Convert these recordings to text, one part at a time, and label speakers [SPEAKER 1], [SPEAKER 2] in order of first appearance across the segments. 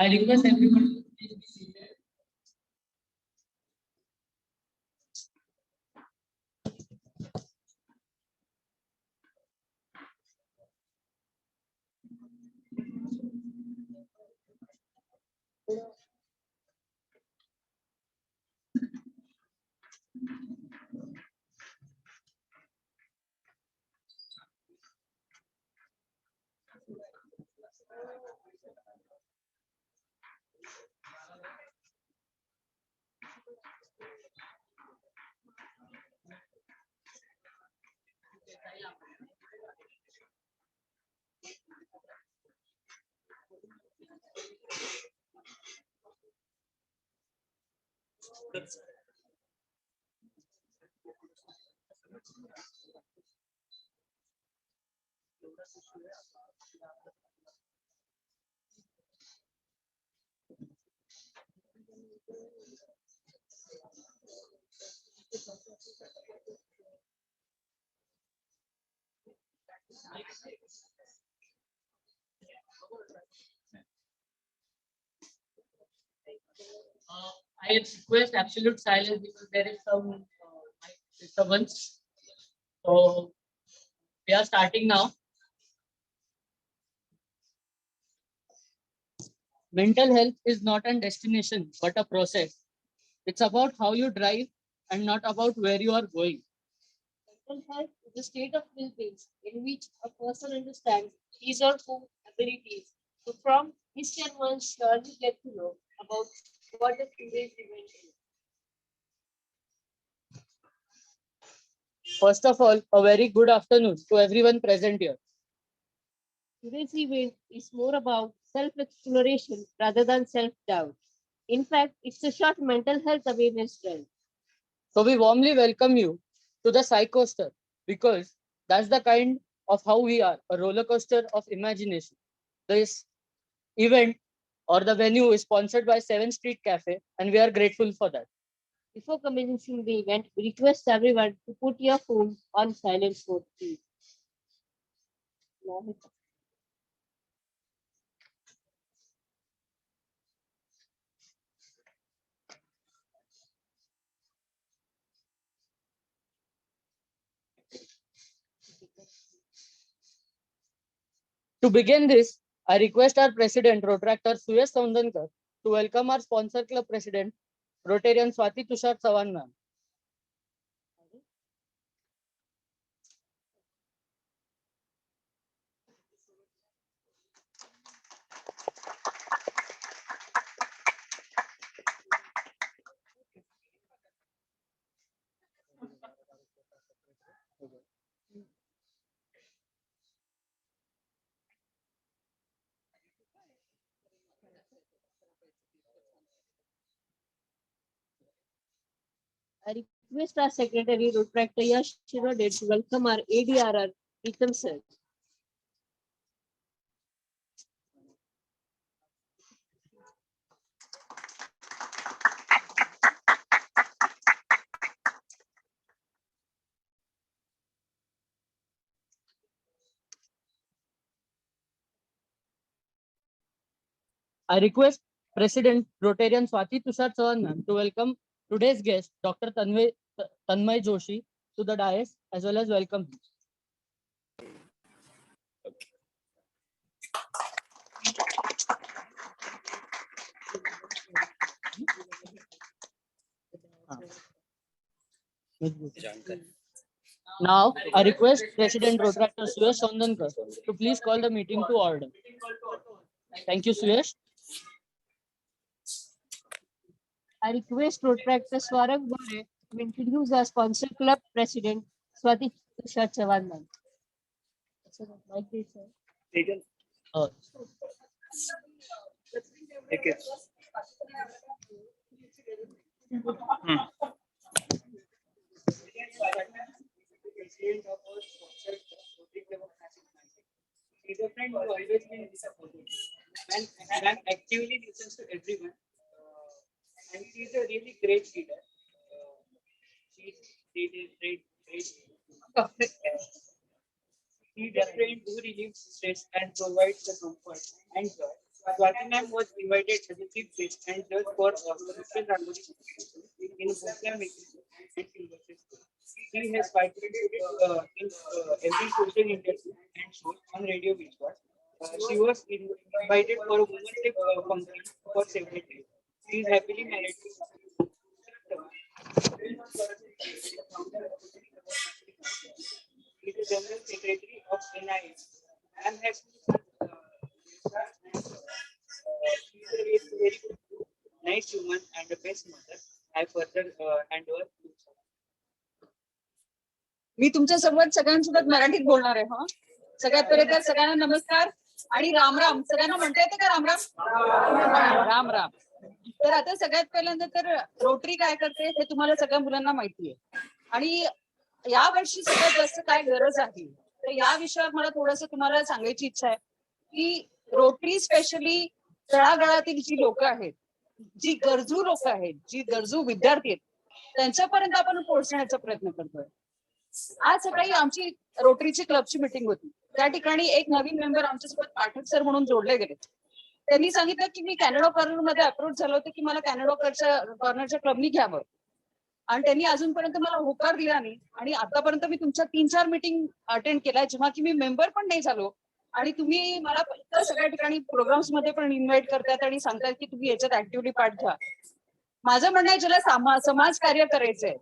[SPEAKER 1] I request everyone to please be seated. I request absolute silence because there is some mic disturbance. So we are starting now. Mental health is not a destination but a process. It's about how you drive and not about where you are going.
[SPEAKER 2] Mental health is a state of well-being in which a person understands his or her abilities. So from this can one surely get to know about what the today's event is.
[SPEAKER 1] First of all, a very good afternoon to everyone present here.
[SPEAKER 2] Today's event is more about self-exploration rather than self-doubt. In fact, it's a short mental health awareness drive.
[SPEAKER 1] So we warmly welcome you to the Psychoaster because that's the kind of how we are, a roller coaster of imagination. This event or the venue is sponsored by 7th Street Cafe and we are grateful for that.
[SPEAKER 2] Before commencing the event, we request everyone to put your phone on silent mode, please.
[SPEAKER 1] To begin this, I request our President, Rotractor Suyash Saundankar, to welcome our sponsor club President, Rotarian Swati Tushar Sawan ma'am.
[SPEAKER 2] I request our Secretary, Rotractor Yash Shirode, to welcome our ADRR, Pritam sir.
[SPEAKER 1] I request President Rotarian Swati Tushar Chavan ma'am to welcome today's guest, Dr. Tanmay Joshi, to the dais, as well as welcome him. Now, I request President Rotaractor Suyash Sondankar to please call the meeting to order. Thank you, Suyash.
[SPEAKER 2] I request Protractor Swaraj Gore to introduce our sponsor club president, Swati Tushar Chavan ma'am.
[SPEAKER 1] Uh,
[SPEAKER 3] He's a friend who always been supportive and actively listens to everyone. And she's a really great leader. She's great. She's a friend who relieves stress and provides the comfort and joy. Swati ma'am was invited as a chief guest and judge for Mr. Rangoli in Bhopal Making and University School. She has participated in every social interview and show on Radio Vishwas. She was invited for a women's function for several days. She is happily married to he is the General Secretary of NIS and has she is a very good, nice woman and the best mother. I further hand over to
[SPEAKER 4] मी तुमच्या सोबत सगळ्यांसोबत मराठीत बोलणार आहे. हा सगळ्यात पहिले तर सगळ्यांना नमस्कार आणि राम राम. सगळ्यांना म्हणता येते का राम राम? राम राम. तर आता सगळ्यात पहिल्यांदा तर रोटरी काय करते हे तुम्हाला सगळ्या मुलांना माहिती आहे आणि या वर्षी सगळ्यात जास्त काय गरज आहे तर या विषयावर मला थोडंसं तुम्हाला सांगायची इच्छा आहे की रोटरी स्पेशली तळागाळातील जी लोक आहेत, जी गरजू लोक आहेत, जी गरजू विद्यार्थी आहेत त्यांच्यापर्यंत आपण पोहोचण्याचा प्रयत्न करतोय. आज सकाळी आमची रोटरीची क्लबची मीटिंग होती. त्या ठिकाणी एक नवीन मेंबर आमच्यासोबत पाठक सर म्हणून जोडले गेले. त्यांनी सांगितलं की मी कॅनडा कॉर्नर मध्ये अप्रोच झालो होतो की मला कॅनडा कॉर्नरच्या क्लबनी घ्यावं आणि त्यांनी अजूनपर्यंत मला होकार दिला नाही आणि आतापर्यंत मी तुमच्या 3-4 मीटिंग अटेंड केलाय जेव्हा की मी मेंबर पण नाही झालो आणि तुम्ही मला इतर सगळ्या ठिकाणी प्रोग्राम्स मध्ये पण इन्व्हाइट करतात आणि सांगतात की तुम्ही याच्यात ऍक्टिव्हली पार्ट घ्या. माझं म्हणणं आहे ज्याला समाज कार्य करायचंय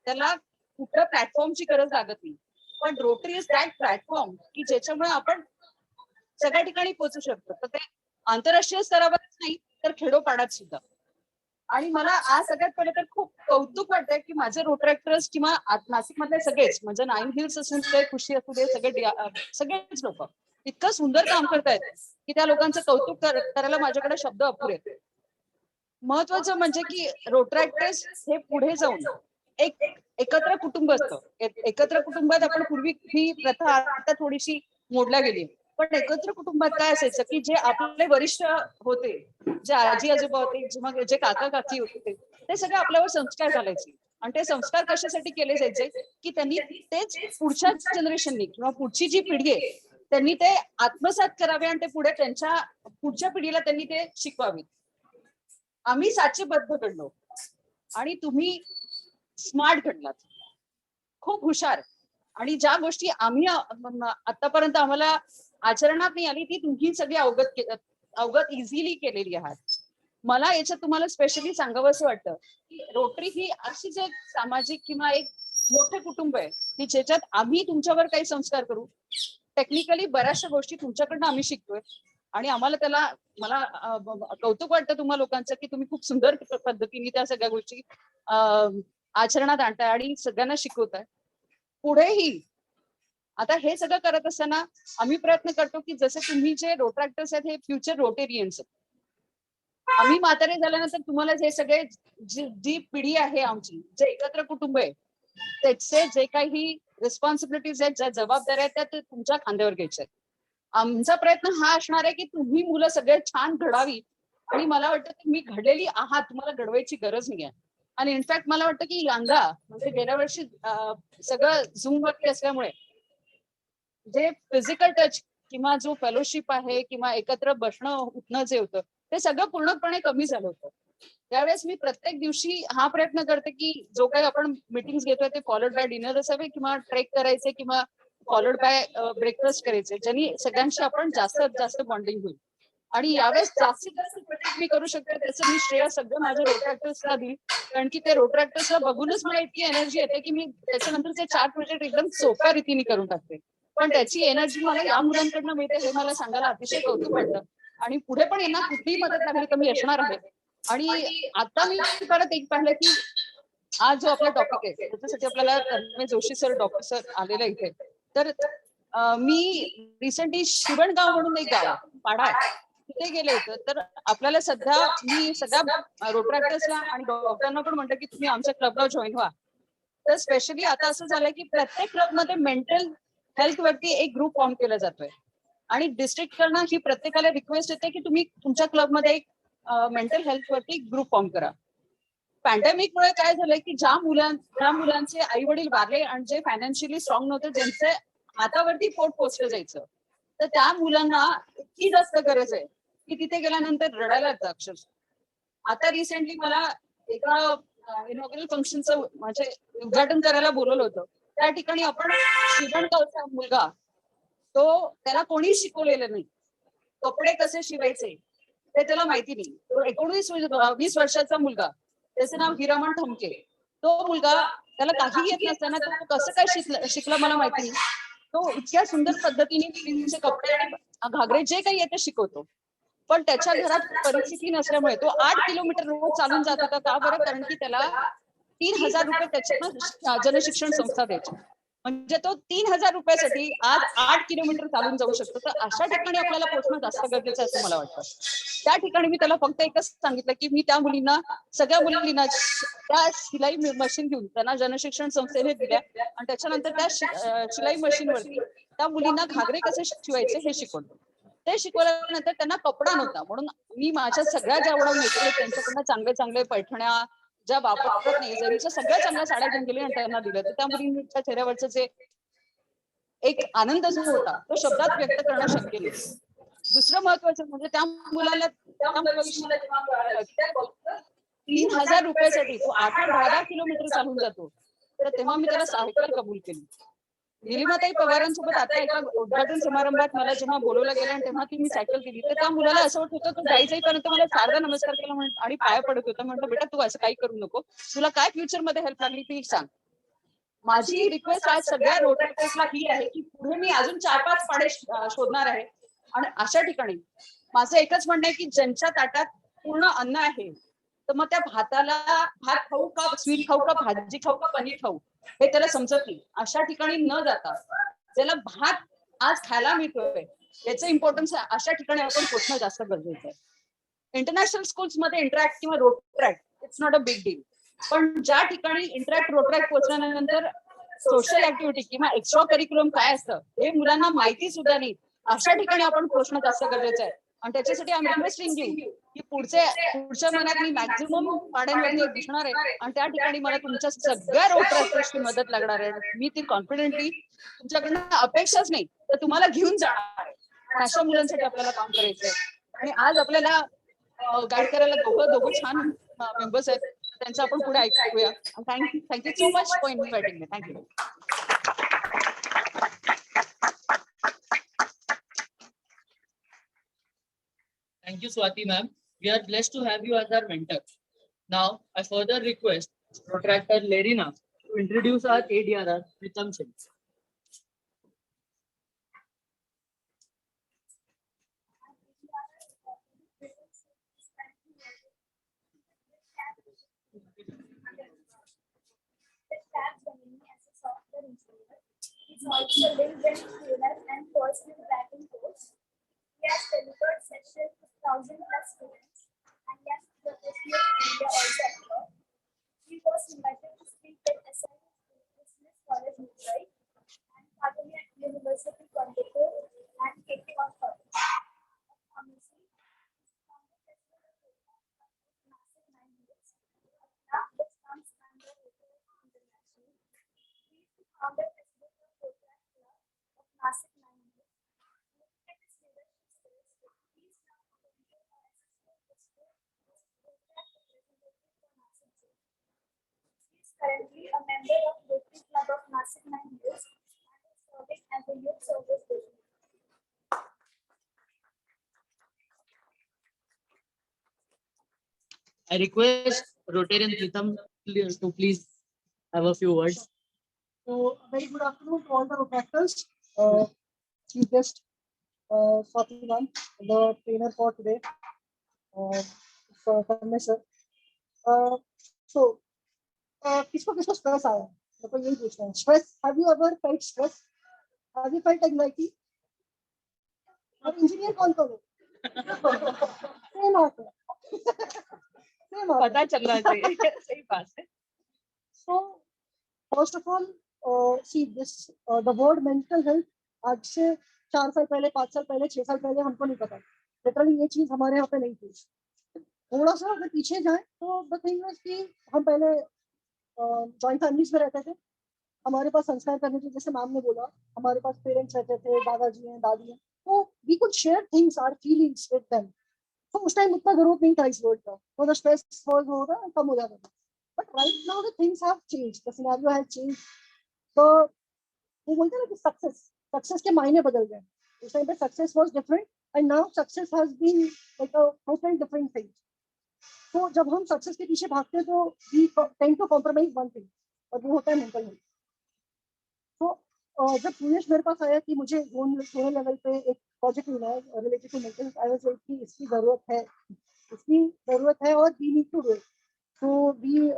[SPEAKER 4] त्याला कुठल्या प्लॅटफॉर्मची गरज लागत नाही, पण रोटरी इज दॅट प्लॅटफॉर्म की ज्याच्यामुळे आपण सगळ्या ठिकाणी पोहोचू शकतो. तर ते आंतरराष्ट्रीय स्तरावरच नाही तर खेडोपाड्यात सुद्धा. आणि मला आज सगळ्यात पहिले तर खूप कौतुक वाटतंय की माझे रोटरॅक्टर्स किंवा नाशिक मधले सगळेच म्हणजे 9 हिल्स असू दे, खुशी असू दे, सगळेच लोक इतकं सुंदर काम करतायत की त्या लोकांचं कौतुक करायला माझ्याकडे शब्द अपुरे. महत्वाचं म्हणजे की रोटरॅक्टर्स हे पुढे जाऊन एक एकत्र कुटुंब असतं. एकत्र कुटुंबात आपण पूर्वी ही प्रथा आता थोडीशी मोडल्या गेली, पण एकत्र कुटुंबात काय असायचं की जे आपले वरिष्ठ होते, जे आजी आजोबा होते, मग जे काका काकी होते ते सगळे आपल्यावर संस्कार घालायचे आणि ते संस्कार कशासाठी केले जायचे की त्यांनी तेच पुढच्या जनरेशननी किंवा पुढची जी पिढी आहे त्यांनी ते आत्मसात करावे आणि ते पुढे त्यांच्या पुढच्या पिढीला त्यांनी ते शिकवावे. आम्ही साचेबद्ध घडलो आणि तुम्ही स्मार्ट घडलात, खूप हुशार. आणि ज्या गोष्टी आम्ही आतापर्यंत आम्हाला आचरणात नाही आली ती तुम्ही सगळी अवगत इझिली केलेली आहात. मला याच्यात तुम्हाला स्पेशली सांगावं असं वाटतं की रोटरी ही अशीच एक सामाजिक किंवा एक मोठे कुटुंब आहे की ज्याच्यात आम्ही तुमच्यावर काही संस्कार करू. टेक्निकली बऱ्याचशा गोष्टी तुमच्याकडनं आम्ही शिकतोय आणि आम्हाला त्याला मला कौतुक वाटतं तुम्हा लोकांचं की तुम्ही खूप सुंदर पद्धतीने त्या सगळ्या गोष्टी आचरणात आणताय आणि सगळ्यांना शिकवताय. पुढेही आता हे सगळं करत असताना आम्ही प्रयत्न करतो की जसे तुम्ही जे रोटरॅक्टर्स आहेत हे फ्युचर रोटेरियन्स आहेत. आम्ही म्हातारे झाल्यानंतर तुम्हाला हे सगळे जी पिढी आहे आमची, जे एकत्र कुटुंब आहे त्याचे जे काही रिस्पॉन्सिबिलिटीज आहेत, ज्या जबाबदाऱ्या आहेत त्या तुमच्या खांद्यावर घ्यायच्या आहेत. आमचा प्रयत्न हा असणार आहे की तुम्ही मुलं सगळे छान घडावी आणि मला वाटतं तुम्ही घडलेली आहात, तुम्हाला घडवायची गरज नाही आहे. आणि इनफॅक्ट मला वाटतं की यंदा म्हणजे गेल्या वर्षी सगळं झूम वरती असल्यामुळे जे फिजिकल टच किंवा जो फेलोशिप आहे किंवा एकत्र बसणं उठणं जे होतं ते सगळं पूर्णपणे कमी झालं होतं. त्यावेळेस मी प्रत्येक दिवशी हा प्रयत्न करते की जो काही आपण मिटिंग घेतोय ते फॉलोड बाय डिनर असावे किंवा ट्रेक करायचे किंवा फॉलोड बाय ब्रेकफास्ट करायचे, ज्यांनी सगळ्यांशी आपण जास्तीत जास्त बॉन्डिंग होईल. आणि यावेळेस जास्तीत जास्त प्रोटेक्ट मी करू शकते त्याचं मी श्रेय सगळं माझ्या रोट्रॅक्टर्सला देईल. कारण की ते रोट्रॅक्टर्सला बघूनच मला इतकी एनर्जी येते की मी त्याच्यानंतर ते 4 प्रोजेक्ट एकदम सोप्या रीतीने करून टाकते. पण त्याची एनर्जी मला या मुलांकडनं मिळते हे मला सांगायला अतिशय कौतुक वाटतं. आणि पुढे पण यांना कुठलीही मदत लागली तर मी असणार आहे. आणि आता मी परत एक पाहिलं की आज जो आपला टॉपिक आहे त्याच्यासाठी आपल्याला Tanmay Joshi sir doctor sir आलेले इथे. तर मी रिसेंटली शिवणगाव म्हणून एक गाव पाडा आहे तिथे गेले होते. तर आपल्याला सध्या मी सगळ्या रोट्रॅक्टर्सला आणि डॉक्टरांना पण म्हणतो की तुम्ही आमच्या क्लबला जॉईन व्हा. तर स्पेशली आता असं झालंय की प्रत्येक क्लबमध्ये मेंटल हेल्थ वरती एक ग्रुप फॉर्म केला जातोय. आणि डिस्ट्रिक्ट कडनं ही प्रत्येकाला रिक्वेस्ट येते की तुम्ही तुमच्या क्लबमध्ये एक मेंटल हेल्थ वरती ग्रुप फॉर्म करा. पॅन्डेमिक मुळे काय झालंय की ज्या मुलांचे आई वडील वारले आणि जे फायनान्शियली स्ट्रॉंग नव्हते, ज्यांचे हातावरती पोट पोचलं जायचं, तर त्या मुलांना इतकी जास्त गरज आहे की तिथे गेल्यानंतर रडायला येतं अक्षरशः. आता रिसेंटली मला एका इनॉग्रल फंक्शनचं म्हणजे उद्घाटन करायला बोलवलं होतं. त्या ठिकाणी आपण शिवणगावचा मुलगा, तो त्याला कोणी शिकवलेलं नाही कपडे कसे शिवायचे ते त्याला माहिती नाही. तो 19-20 वर्षाचा मुलगा, त्याचं नाव हिरामण ठमके. तो मुलगा त्याला काही येत नसताना तो कसं काय शिकला मला माहिती नाही. तो इतक्या सुंदर पद्धतीने मुलींचे कपडे आणि घागरे जे काही येते शिकवतो. पण त्याच्या घरात परिस्थिती नसल्यामुळे तो 8 किलोमीटर रोज चालून जात होता. का बरं? कारण की त्याला 3,000 रुपये त्याच्या जनशिक्षण संस्था द्यायची. म्हणजे तो 3,000 रुपयासाठी आज 8 किलोमीटर चालून जाऊ शकतो. तर अशा ठिकाणी आपल्याला पोहोचणं जास्त गरजेचं आहे असं मला वाटतं. त्या ठिकाणी मी त्याला फक्त एकच सांगितलं की मी त्या मुलींना, सगळ्या मुलींना त्या शिलाई मशीन घेऊन त्यांना जनशिक्षण संस्थेने दिल्या आणि त्याच्यानंतर त्या शिलाई मशीनवरती त्या मुलींना घागरे कसे शिवायचे हे शिकवलं. ते शिकवल्यानंतर त्यांना कपडा नव्हता म्हणून मी माझ्या सगळ्या ज्या एवढ्या मैत्रिणी त्यांच्याकडनं चांगले चांगले पैठण्या ज्या वापरत नाही, ज्यांच्या सगळ्या चांगल्या साड्या घेऊन गेली आणि त्यांना दिल्या. तर त्या मुलींच्या चेहऱ्यावरचं जे एक आनंद जो होता तो शब्दात व्यक्त करणं शक्य नाही. दुसरं महत्वाचं म्हणजे त्या मुलाला त्या मुलाविषयी मला जेव्हा कळालं की त्या फक्त 3,000 रुपयासाठी तो 8-10 किलोमीटर चालून जातो, तर तेव्हा मी त्याला सायकल कबूल केली. निलिमाताई पवारांसोबत आता एका उद्घाटन समारंभात मला जेव्हा बोलवलं गेलं आणि तेव्हा ती मी सायकल दिली, तर त्या मुलाला असं वाटत होतं तो जाईपर्यंत मला सारखा नमस्कार केला आणि पाया पडत होता. म्हटलं बेटा तू असं काही करू नको, तुला काय फ्युचर मध्ये हेल्प लागली ती सांग. माझी रिक्वेस्ट आज सगळ्या रोटरीला ही आहे की पुढे मी अजून 4-5 पाडे शोधणार आहे. आणि अशा ठिकाणी माझं एकच म्हणणं आहे की ज्यांच्या ताटात पूर्ण अन्न आहे, तर मग त्या भाताला भात खाऊ का, स्वीट खाऊ का, भाजी खाऊ का, पनीर खाऊ हे त्याला समजत नाही. अशा ठिकाणी न जाता ज्याला भात आज खायला मिळतोय याचं इम्पॉर्टन्स अशा ठिकाणी आपण पोहोचणं जास्त गरजेचं आहे. इंटरनॅशनल स्कूल्स मध्ये इंटरॅक्ट किंवा Rotaract it's not a big deal. पण ज्या ठिकाणी इंटरॅक्ट रोट्रॅक्ट पोहोचल्यानंतर सोशल ऍक्टिव्हिटी किंवा एक्स्ट्रा करिक्युलम काय असतं हे मुलांना माहिती सुद्धा नाही, अशा ठिकाणी आपण पोहोचणं जास्त गरजेचं आहे. आणि त्याच्यासाठी आम्ही रिक्वेस्टिंग घेऊ की पुढच्या महिन्यात मी मॅक्झिमम पाड्यांवरती दिसणार आहे आणि त्या ठिकाणी मला तुमच्या सगळ्या रोट्रॅक्टर्सची मदत लागणार आहे. मी ती कॉन्फिडेंटली तुमच्याकडनं अपेक्षाच नाही तर तुम्हाला घेऊन जाणार आहे. अशा मुलांसाठी आपल्याला काम करायचंय. आणि आज आपल्याला गाईड करायला दोघं छान मेंबर्स आहेत, त्यांचं आपण पुढे ऐकूया. Thank you so much for inviting me. Thank you.
[SPEAKER 1] Thank you, Swati ma'am. We are blessed to have you as our mentor. Now, I further request Protractor Lerina to introduce our ADRR, Pritam Singh.
[SPEAKER 5] It's also a LinkedIn trainer and personal branding coach. He has delivered sessions to 1,000+ students and he has professional India also abroad. He was invited to speak at SIM Business College Mumbai and faculty at University Coimbatore and KK on College of Pharmacy. His founder president of Massive 9 Minutes, now which comes under International. He is the founder president of Protract Club of Massive 9 Minutes. Looking at his leadership skills, he is now a mentor or assistant currently a member of Rotary Club of Nasik 9 Hills and is serving as a youth service agent.
[SPEAKER 1] I request Rotarian Pritam to please have a few words.
[SPEAKER 6] So, very good afternoon to all the Rotactors. Chief guest, Swati ma'am, the trainer for today, Tanmay sir. So, किसको किसको stress आया? मेरे को यही पूछना है. Stress. Have you ever felt stress? Have you felt anxiety? अब engineer कौन कौन है? Same answer. Same answer.
[SPEAKER 4] पता चलना चाहिए सही बात है.
[SPEAKER 6] So, first of all, see this the word mental health आज से 4 साल पहले, 5 साल पहले, 6 साल पहले हमको नहीं पता. लिटरली ये चीज हमारे यहाँ पे नहीं थी. थोड़ा सा अगर पीछे जाए तो द थिंग वाज कि हम पहले जॉइंट फैमिलीज में रहते थे. हमारे पास संस्कार करने के, जैसे मैम ने बोला, हमारे पास पेरेंट्स रहते थे, दादाजी हैं, दादी हैं, तो वी कुड शेयर थिंग्स, आवर फीलिंग्स विद देम. तो उस टाइम उतना जरूरत नहीं था इस वर्ड का, तो द स्ट्रेस होगा कम हो जाता था. But right now the things have changed, the scenario has changed. तो वो बोलते हैं ना कि सक्सेस के मायने बदल गए. उस टाइम पे success was different and now success has been like a total different thing. तो जब हम सक्सेस के पीछे भागते हैं तो वी टेंड टू कॉम्प्रोमाइज वन थिंग, और वो होता है मेंटल हेल्थ. तो जब सुरेश मेरे पास आया कि मुझे जोनल लेवल पे एक प्रोजेक्ट मिला है related to mental health, I was like कि इसकी जरूरत है और we need to do it. So we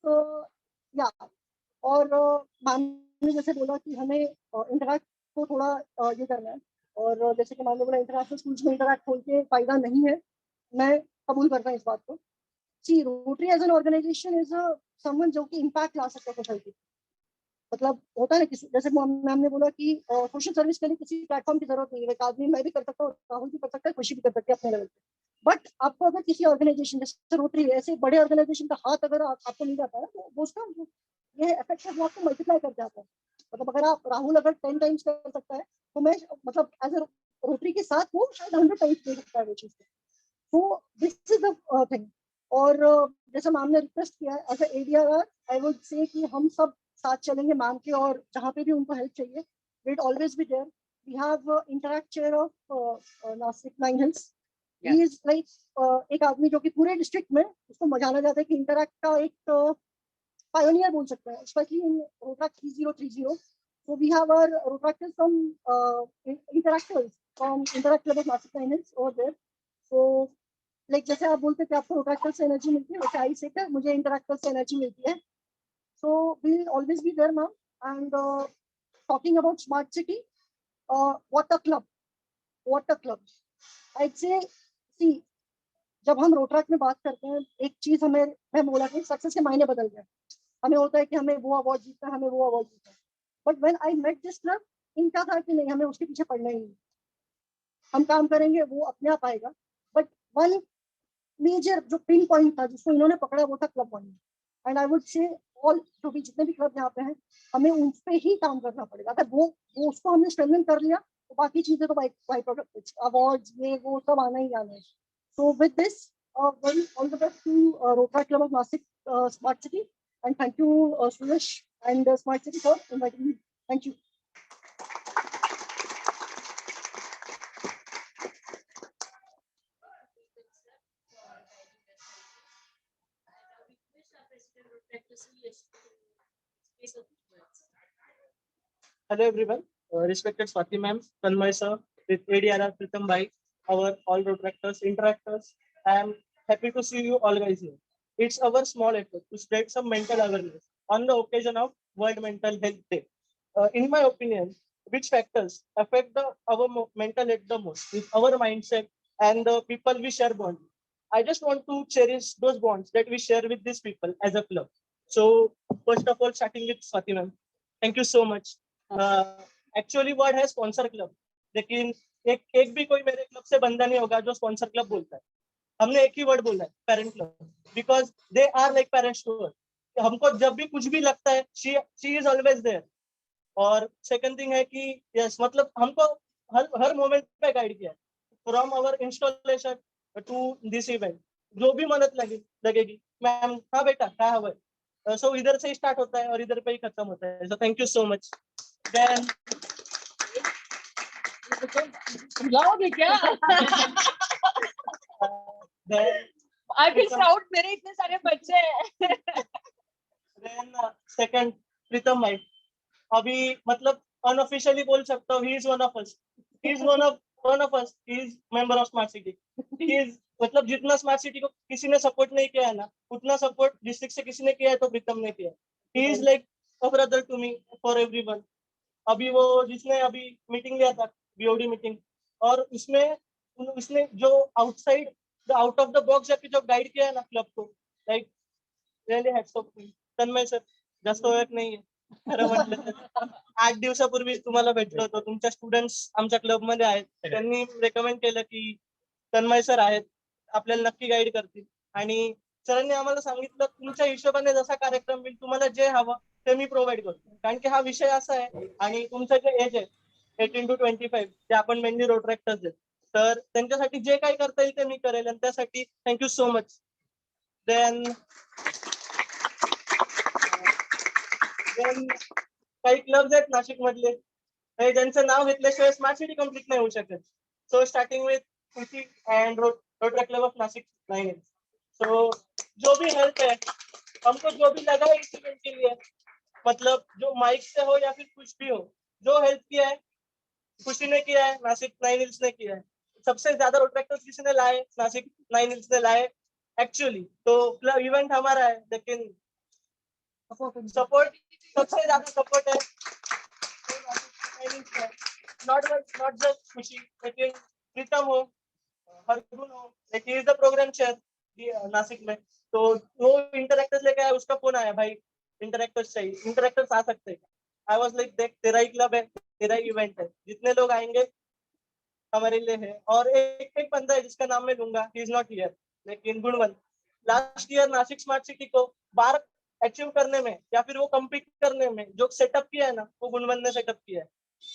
[SPEAKER 6] तो या और मैम ने जैसे बोला कि हमें इंटरैक्ट को थोड़ा ये करना है, और जैसे कि मैम ने बोला इंटरनेशनल स्कूल्स में इंटरैक्ट खोल के फायदा नहीं है. मैं कबूल करता हूँ इस बात को. See Rotary as an organisation is someone जो कि इम्पैक्ट ला सकता है सोसाइटी. मतलब होता है ना कि जैसे मैम ने बोला कि सोशल सर्विस के लिए किसी प्लेटफॉर्म की जरूरत नहीं है. एक आदमी, मैं भी कर सकता हूँ, राहुल भी कर सकता है, खुशी भी कर सकती है अपने लेवल पे. बट आपको अगर किसी ऑर्गेनाइजेशन जैसे रोटरी ऐसे बड़े ऑर्गेनाइजेशन का हाथ अगर आपको मिल जाता है तो वो उसका ये इफेक्ट है वो आपको मल्टीप्लाई कर जाता है. मतलब अगर आप राहुल अगर 10 टाइम्स कर सकता है तो मैं मतलब एज ए रोटरी के साथ वो शायद 100 टाइम्स कर सकता है वो चीज. तो दिस इज द थिंग. और जैसे मैम ने रिक्वेस्ट किया है as ADR, I would say कि हम सब साथ चलेंगे मैम के, और जहाँ पे भी उनको हेल्प चाहिए will always be there. We have interact chair of Nashik 9 hills. He is like एक आदमी जो कि पूरे डिस्ट्रिक्ट में उसको जाना जाता है कि इंटरैक्ट का एक पायोनियर बोल सकते हैं, specially in Rotaract 3030. So we have our Rotaractors from interactors from Interact Club of Nasik 9 Hills over there. So like जैसे आप बोलते हैं कि आपको Rotaractors से एनर्जी मिलती है, वैसे आई से क्या मुझे Interactors से एनर्जी मिलती है. So we'll always be there, ma'am. And talking about smart city, water club. I'd say, see, जब हम रोटरैक्ट में बात करते हैं एक चीज मैं बोला कि सक्सेस के मायने बदल गए. हमें होता है कि हमें वो अवार्ड जीतना है, हमें वो अवार्ड जीतना है. But when I met this club, इनका था कि नहीं, हमें उसके पीछे पड़ना ही नहीं, हम काम करेंगे वो अपने आप आएगा. बट वन मेजर जो पिन पॉइंट था जिसको इन्होंने पकड़ा वो था club point. And I would say all जो भी जितने भी क्लब यहाँ पे हैं हमें उन पे ही काम करना पड़ेगा. अगर वो उसको हमने स्ट्रेंथन कर लिया तो बाकी चीजें तो बाई प्रोडक्ट अवार्ड्स ये वो सब आना ही आना है. So with this very all the best to Rotary Club of Nasik Smart City, and thank you Suresh and Smart City for inviting me. Thank you.
[SPEAKER 3] Hello everyone, respected Swati ma'am, Tanmay sir, with ADRR Pritam Bhai, our all Rotaractors, interactors. I am happy to see you all guys here. It's our small effort to spread some mental awareness on the occasion of World Mental Health Day. In my opinion, which factors affect our mental health the most is our mindset and the people we share bond. I just want to cherish those bonds that we share with these people as a club. So first of all, starting with Swati ma'am.
[SPEAKER 7] Thank you so much. Actually word है sponsor club, लेकिन एक भी कोई मेरे club से बंदा नहीं होगा जो स्पॉन्सर क्लब बोलता है. हमने एक ही वर्ड बोला है, parent club, because they are like parents to us. हमको जब भी कुछ भी लगता है, शी इज ऑलवेज देयर. और सेकंड थिंग है कि यस, मतलब हमको हर मोमेंट पे गाइड किया, from our installation to this event. जो भी मदद लगेगी, मैम हाँ बेटा क्या हवा, सो इधर से ही स्टार्ट होता है और इधर पे ही खत्म होता है. So thank you so much. Then
[SPEAKER 4] बुलाओगे क्या? आई फील प्राउड, मेरे इतने सारे बच्चे हैं.
[SPEAKER 7] देन सेकंड प्रीतम भाई, अभी मतलब अनऑफिशियली बोल सकता हूँ, he is one of us. He is one of us. He is member of smart city. He is, मतलब जितना स्मार्ट सिटी को किसी ने सपोर्ट नहीं किया है ना, उतना सपोर्ट डिस्ट्रिक्ट से किसी ने किया है तो प्रीतम ने किया. He is like a brother to me, for everyone. अभी वो जिसने अभी मीटिंग लिया था, बीओडी मीटिंग, और उसमें उसने जो outside out of the box जाके जो गाइड किया है ना क्लब को, like really hats off. Tanmay sir, जास्त ओळख नाहीये खरं म्हटलं तर. 8 दिवसापूर्वी तुम्हाला भेटलो होतो. तुमच्या स्टुडंट्स आमच्या क्लब मध्ये आहेत. त्यांनी रेकमेंड केलं की तन्मय सर आहेत, आपल्याला नक्की गाईड करतील. आणि सरांनी आम्हाला सांगितलं तुमच्या हिशोबाने जसा कार्यक्रम होईल, तुम्हाला जे हवं ते मी प्रोव्हाइड करतो. कारण की हा विषय असा आहे, आणि तुमचं जे एज आहे 18 to 25, जे आपण मेनली रोट्रॅक्टर्स आहेत, तर त्यांच्यासाठी जे काही करता येईल ते मी करेल. आणि त्यासाठी थँक्यू सो मच. देन काही क्लब्स आहेत नाशिक मधले, ज्यांचं नाव घेतल्याशिवाय स्मार्ट सिटी कम्प्लीट नाही होऊ शकत. So starting with Khushi end rotary club of Nashik 9. So जो भी हेल्प है, हमको जो भी लगा है इस इवेंट के लिए, मतलब जो माइक से हो या फिर कुछ भी हो, जो हेल्प किया है खुशी ने किया है, नासिक 9 हिल्स ने किया है. सबसे ज्यादा रोट्रैक्टर्स किसी ने लाए, नासिक 9 हिल्स ने लाए एक्चुअली. तो क्लब इवेंट हमारा है, लेकिन सपोर्ट सबसे ज्यादा सपोर्ट है नॉट जस्ट खुशी, लेकिन प्रीतम हो, हरगुन हो, लेकिन is the programme chair Nashik में. तो वो इंटरेक्टर्स लेके आया, उसका फोन आया, भाई इंटरेक्टर्स चाहिए, इंटरेक्टर्स आ सकते हैं. आई वाज लाइक देख, तेरा ही क्लब है, तेरा ही इवेंट है, जितने लोग आएंगे हमारे लिए है. और एक बंदा है जिसका नाम मैं लूंगा, ही इज नॉट हियर, लेकिन Gunwant. Last year Nashik smart city को बार अचीव करने में या फिर वो कम्पीट करने में जो सेटअप किया है ना, वो गुणवंत ने सेटअप किया है.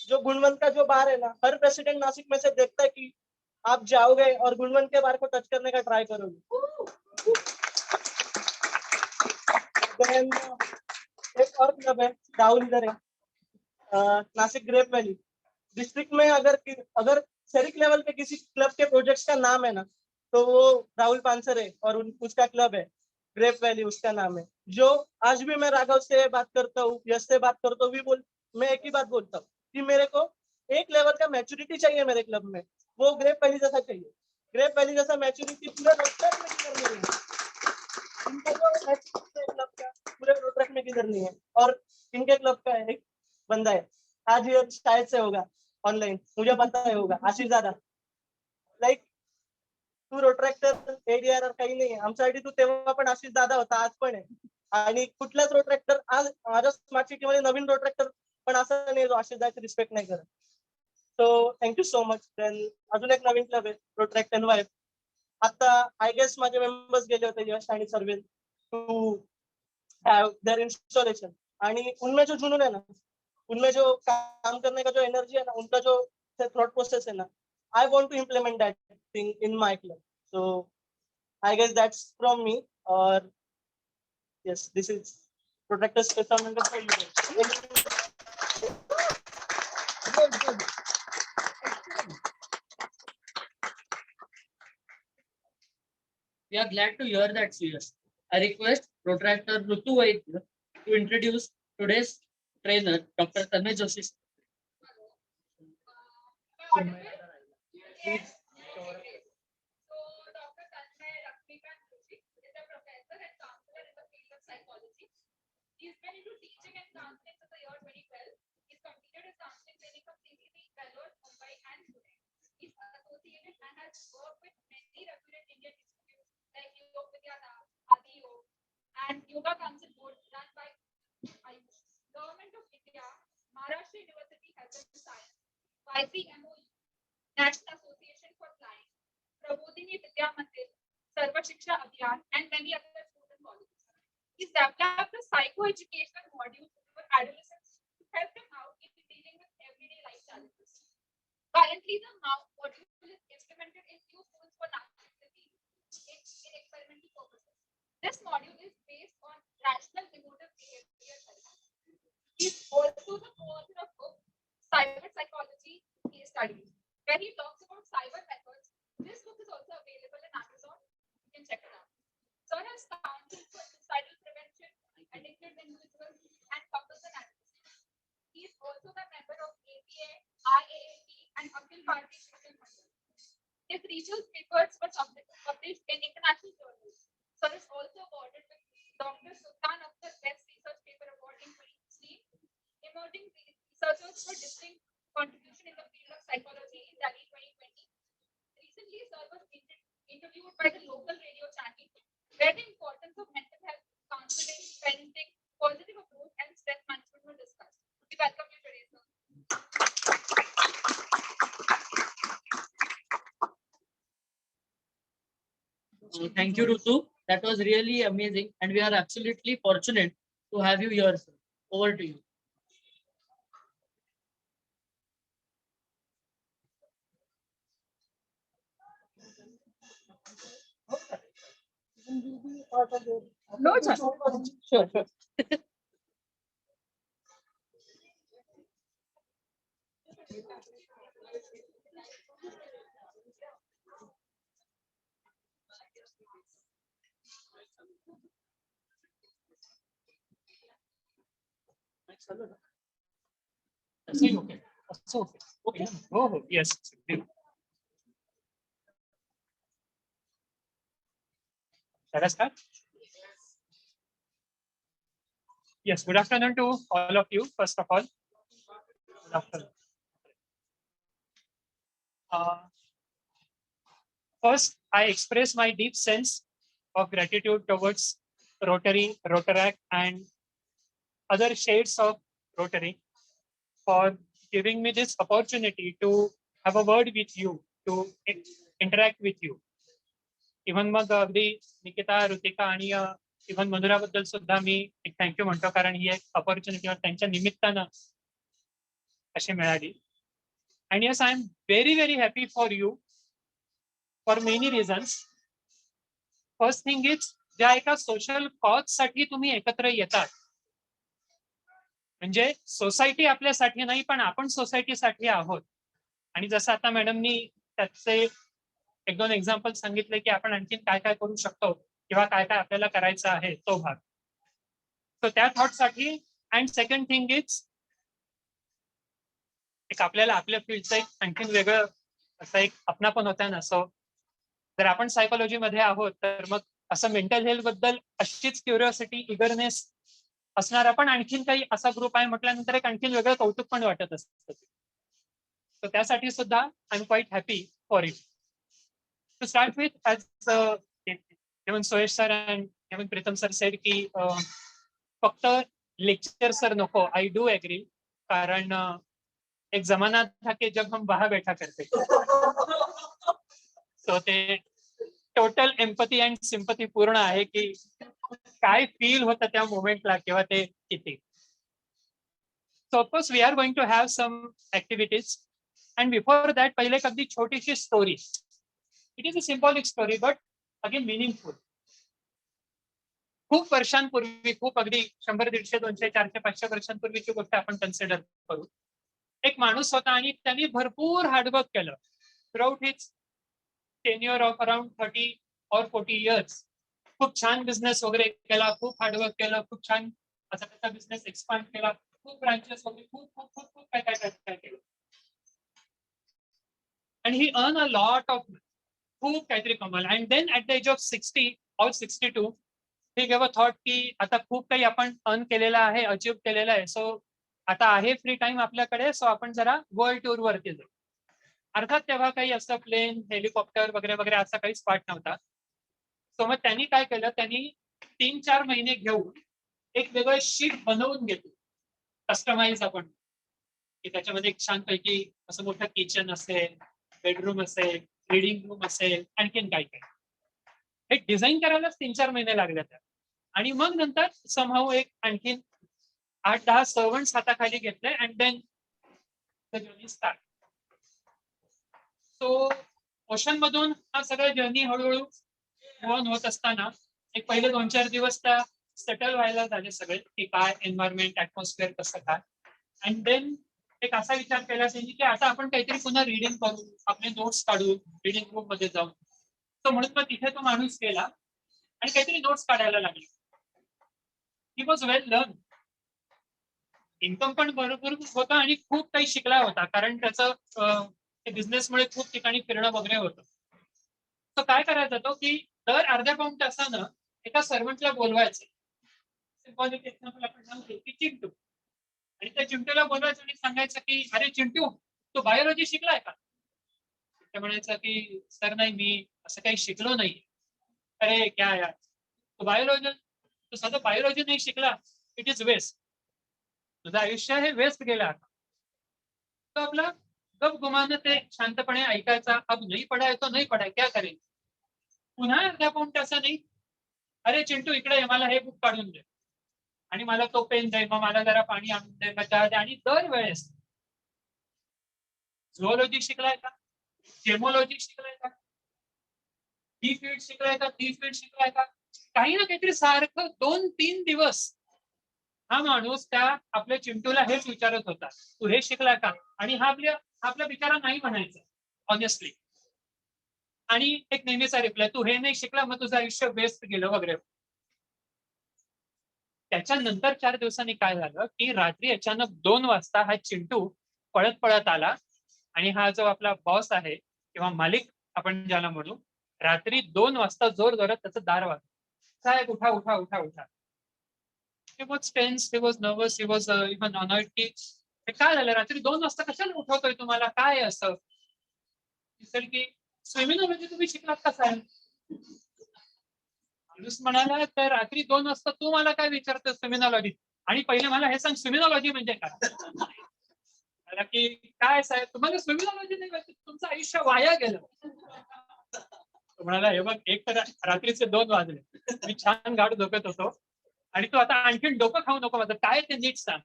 [SPEAKER 7] जो गुणवंत का जो बार है ना, हर प्रेसिडेंट नासिक में से देखता है कि आप जाओगे और गुणवंत के बार को टच करने का ट्राई करोगे. एक और क्लब है, राहुल इधर है, नासिक ग्रेप वैली. डिस्ट्रिक्ट में अगर शरीक लेवल पे किसी क्लब के प्रोजेक्ट्स का नाम है ना, तो वो राहुल पानसर है, और उसका क्लब है ग्रेप वैली, उसका नाम है. जो आज भी मैं राघव से बात करता हूँ, यश से बात करता हूँ, मैं एक ही बात बोलता हूँ कि मेरे को एक लेवल का मैच्योरिटी चाहिए मेरे क्लब में, वो ग्रेप वैली जैसा चाहिए. ग्रेप वैली जैसा मैच्योरिटी पूरे रोट्रैक में किधर नहीं है. इनका जो मैच्योरिटी है क्लब का, पूरे रोट्रैक में किधर नहीं है. और इनके क्लब का एक बंदा है, आज ये शायद से होगा ऑनलाइन, मुझे पता है होगा, आशीष दादा. लाईक तू रोट्रॅक्टर एडीआर काही नाही, आमच्यासाठी तू तेव्हा पण आशीष दादा होता, आज पण आहे. आणि कुठलाच रोट्रॅक्टर आज माझ्या स्मार्ट सिटी मध्ये नवीन रोट्रॅक्टर पण असं नाही जो आशीष दादाची रिस्पेक्ट नाही करत. So thank you so much. Then अजून एक नवीन क्लब आहे रोट्रॅक्ट एनवायफ. आता आय गेस माझे मेंबर्स गेले होते यश आणि सर्वेन टू हैव देयर इंस्टॉलेशन. आणि उनमें जो जुनून है ना, उनमें जो काम करने का जो एनर्जी है ना, उनका जो थॉट प्रोसेस है ना, I want to implement that thing in my club. So I guess that's from me. और yes, this is protector special member for you.
[SPEAKER 1] We are glad to hear that, Suyas. I request protractor Rutu Vaidya to introduce today's trainer, Dr. Tanmay Joshi. Please.
[SPEAKER 8] So, Dr. Tanmay Lakshmikant Joshi is a professor and counselor in the field of psychology. He's been into teaching and counseling since the year 2012. He's completed his counseling training from CBC, Vellore, Mumbai, and Pune. He's associated and has worked with many reputed Indian institutes like Yog Vidyadhar, Adi Yog, and Yoga Council Board run by Ayush. Government of India YCMOU, National Association for Blind, Prabodhini Vidya Mandir, Sarva Shiksha Abhiyan, and many other schools and colleges. He's developed a psycho-educational module for adolescents to help them out in dealing with everyday life challenges. Currently, the module is implemented in few schools for Nashik City in experimental purposes. This module is based on rational emotive behavior therapy. He's also the co-author of book Cyber Psychology Case Studies, where he talks about cyber methods. This book is also available in Amazon. You can check it out. Sir has counseled for suicidal prevention, addicted individuals, and couples and adolescents. He is also the member of APA, IAAP, and Akhil Bharati Social Mandal. His research papers were published in international journals. Sir is also awarded with Dr. Sultan Akhtar Best Research Paper Award in 2016. Emerging researchers for distinct contribution in the field of psychology in Delhi 2020. Recently, Sir was interviewed by the local radio channel, where the importance of mental health, counseling, parenting, positive approach, and stress management were discussed. We welcome you today, sir.
[SPEAKER 1] Thank you, Rutu. That was really amazing, and we are absolutely fortunate to have you here, sir. Over to you.
[SPEAKER 4] No, sir.
[SPEAKER 1] Sure, sure.
[SPEAKER 3] Okay. So, okay. Oh, yes. Let us start. Yes, good afternoon to all of you, first of all. Good afternoon. First, I express my deep sense of gratitude towards Rotary, Rotaract, and other shades of Rotary for giving me this opportunity to have a word with you, to interact with you. Even मग अगदी निकिता, ऋतिका आणि even मधुराबद्दल सुद्धा मी एक thank you म्हणतो, कारण ही एक opportunity त्यांच्या निमित्तानं अशी मिळाली. And yes, I am very very happy for you for many reasons. First thing is, ज्या एका सोशल कॉज साठी तुम्ही एकत्र येतात, म्हणजे सोसायटी आपल्यासाठी नाही, पण आपण सोसायटीसाठी आहोत. आणि जसं आता मॅडमनी त्याचे एक दोन एक्झाम्पल सांगितले की आपण आणखीन काय काय करू शकतो किंवा काय काय आपल्याला करायचं आहे, तो भाग. सो त्या थॉटसाठी. अँड सेकंड थिंग इज, एक आपल्याला आपल्या फील्डचं एक आणखीन वेगळं असं एक अपनापण होता ना. सो जर आपण सायकोलॉजी मध्ये आहोत, तर मग असं मेंटल हेल्थ बद्दल अशीच क्युरिओसिटी, इगरनेस असणारा पण आणखीन काही असा ग्रुप आहे म्हटल्यानंतर एक आणखीन वेगळं कौतुक पण वाटत असतं. तर त्यासाठी सुद्धा I am quiet happy for it. To start with, as even Soyesh sir and even Pritam sir said की फक्त लेक्चर सर नको. आई डू एग्री, कारण एक जमाना था कि जब हम वहां बैठा करते. सो ते टोटल एम्पथी अँड सिंपथी पूर्ण आहे की काय फील होतं त्या मोमेंटला किंवा ते किती. So of course we are going to have some activities. And before that पहिले एक अगदी छोटीशी story. It is a symbolic story, but again meaningful. खूप वर्षांपूर्वी, खूप अगदी 100, 150, 200, 400, 500 वर्षांपूर्वीची गोष्ट आपण कन्सिडर करू. एक माणूस होता आणि त्यांनी भरपूर हार्डवर्क केलं throughout his tenure of around 30 or 40 years. खूप छान बिझनेस वगैरे केला, खूप हार्डवर्क केलं, खूप छान असा त्याचा बिझनेस एक्सपांड केला, खूप ब्रांचेस वगैरे खूप खूप खूप खूप काय काय काय केलं. And he earned a lot of, खूप काहीतरी कमाल. And then at the age of 60 or 62 he gave a thought की आता खूप काही आपण अर्न केलेलं आहे, अचीव्ह केलेलं आहे. सो आता आहे फ्री टाइम आपल्याकडे, सो आपण जरा वर्ल्ड टूर वरती जाऊ. अर्थात तेव्हा काही असं प्लेन, हेलिकॉप्टर वगैरे वगैरे असा काही स्पॉट नव्हता. सो मग त्यांनी काय केलं, त्यांनी 3-4 महिने घेऊन एक वेगळं शीट बनवून घेतलं, कस्टमाइज आपण,
[SPEAKER 9] की त्याच्यामध्ये एक छानपैकी असं मोठं किचन असेल, बेडरूम असेल, रिडिंग रूम असेल, आणखीन काय काय. हे डिझाईन करायलाच 3-4 महिने लागले त्यात. आणि मग नंतर समहाऊ एक आणखीन 8-10 सर्वंट्स हाताखाली घेतले and then the journey start. So ocean मधून हा सगळा जर्नी हळूहळू ऑन होत असताना एक पहिले 2-4 दिवस त्या सेटल व्हायला झाले सगळे, की काय एन्व्हायरमेंट, ऍटमॉस्फिअर कसं काय. अँड देन एक असा विचार केला त्यांनी की आता आपण काहीतरी पुन्हा रिडिंग करू, आपले नोट्स काढू, रिडिंग रूम मध्ये जाऊ. तर म्हणून मग तिथे तो माणूस गेला आणि काहीतरी नोट्स काढायला लागले. He was well learn. Income पण भरपूर होता आणि खूप काही शिकला होता, कारण त्याचं बिझनेसमुळे खूप ठिकाणी फिरणं वगैरे होतं. तर काय करायचा तो की दर अर्ध्या पाऊण तासानं एका सर्वंटला बोलवायचं. सिंपल एक्झाम्पल आपण सांगतो की चिंटू, आणि त्या चिंटूला बोलवायचं आणि सांगायचं की अरे चिंटू, तू बायोलॉजी शिकलाय का? ते म्हणायचं की सर नाही, मी असं काही शिकलो नाही. अरे क्या यार, तू बायोलॉजी, तू साधं बायोलॉजी नाही शिकला, इट इज वेस्ट. तुझं आयुष्य हे वेस्ट गेलं आता. तो आपला गप गुमानं ते शांतपणे ऐकायचा. अब नाही पडाय तो नाही पडाय, क्या करेल. पुन्हा अर्ध्या पाऊण तासाने अरे चिंटू इकडे ये, मला हे बुक काढून दे, आणि मला तो पेन दे, मग मला जरा पाणी आणून दे, मग चहा दे. आणि दरवेळेस झुओलॉजी शिकलाय का, केमोलॉजी शिकलाय का, ही फील्ड शिकलाय का, ती फील्ड शिकलाय का, काही ना काहीतरी सारखं 2-3 दिवस हा माणूस त्या आपल्या चिंटूला हेच विचारत होता, तू हे शिकला का? आणि हा आपल्या बिचारा नाही म्हणायचा ऑनेस्टली. आणि एक नेहमीचा रिप्लाय, तू हे नाही शिकला मग तुझं आयुष्य वेस्ट गेलं वगैरे. त्याच्यानंतर 4 दिवसांनी काय झालं की रात्री अचानक 2 वाजता हा चिंटू पळत पळत आला, आणि हा जो आपला बॉस आहे किंवा मालिक आपण ज्याला म्हणू, रात्री 2 वाजता जोर जोरात त्याचं दार वाजलं. साहेब उठा उठा उठा उठा. He was tense, he was nervous, he was even annoyed की हे काय झालं, रात्री 2 वाजता कशाला उठवतोय तुम्हाला, काय आहे असं? दिसेल की स्विमिनॉलॉजी तुम्ही शिकलात का साहेब? माणूस म्हणाला, तर रात्री 2 वाजता तू मला काय विचारतोय स्विमिनॉलॉजी, आणि पहिले मला हे सांग स्विमिनॉलॉजी म्हणजे काय? मला की काय साहेब, तुम्हाला स्विमिनॉलॉजी नाही माहिती, तुमचं आयुष्य वाया गेलं. तो म्हणाला, हे बघ, एक तर रात्रीचे 2 वाजले, मी छान गाढ झोपेत होतो, आणि तू आता आणखीन डोकं खाऊ नको माझं, काय ते नीट सांग.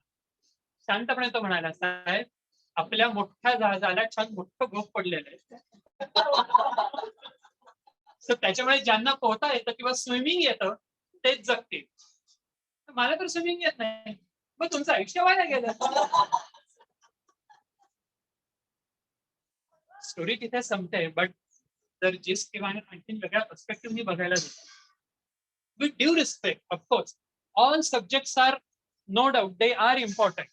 [SPEAKER 9] शांतपणे तो म्हणाला, साहेब आपल्या मोठ्या जहाजाला छान मोठं भोग पडलेलं आहे. सो त्याच्यामुळे ज्यांना पोहता येतं किंवा स्विमिंग येतं तेच जगतील. मला तर स्विमिंग येत नाही, मग तुमचं आयुष्य वाया गेलं. स्टोरी तिथे संपते, बट जर जिस किंवा आणखीन वेगळ्या पर्स्पेक्टिव्हनी बघायला गेलं, with due respect, of course all subjects are, no doubt they are important.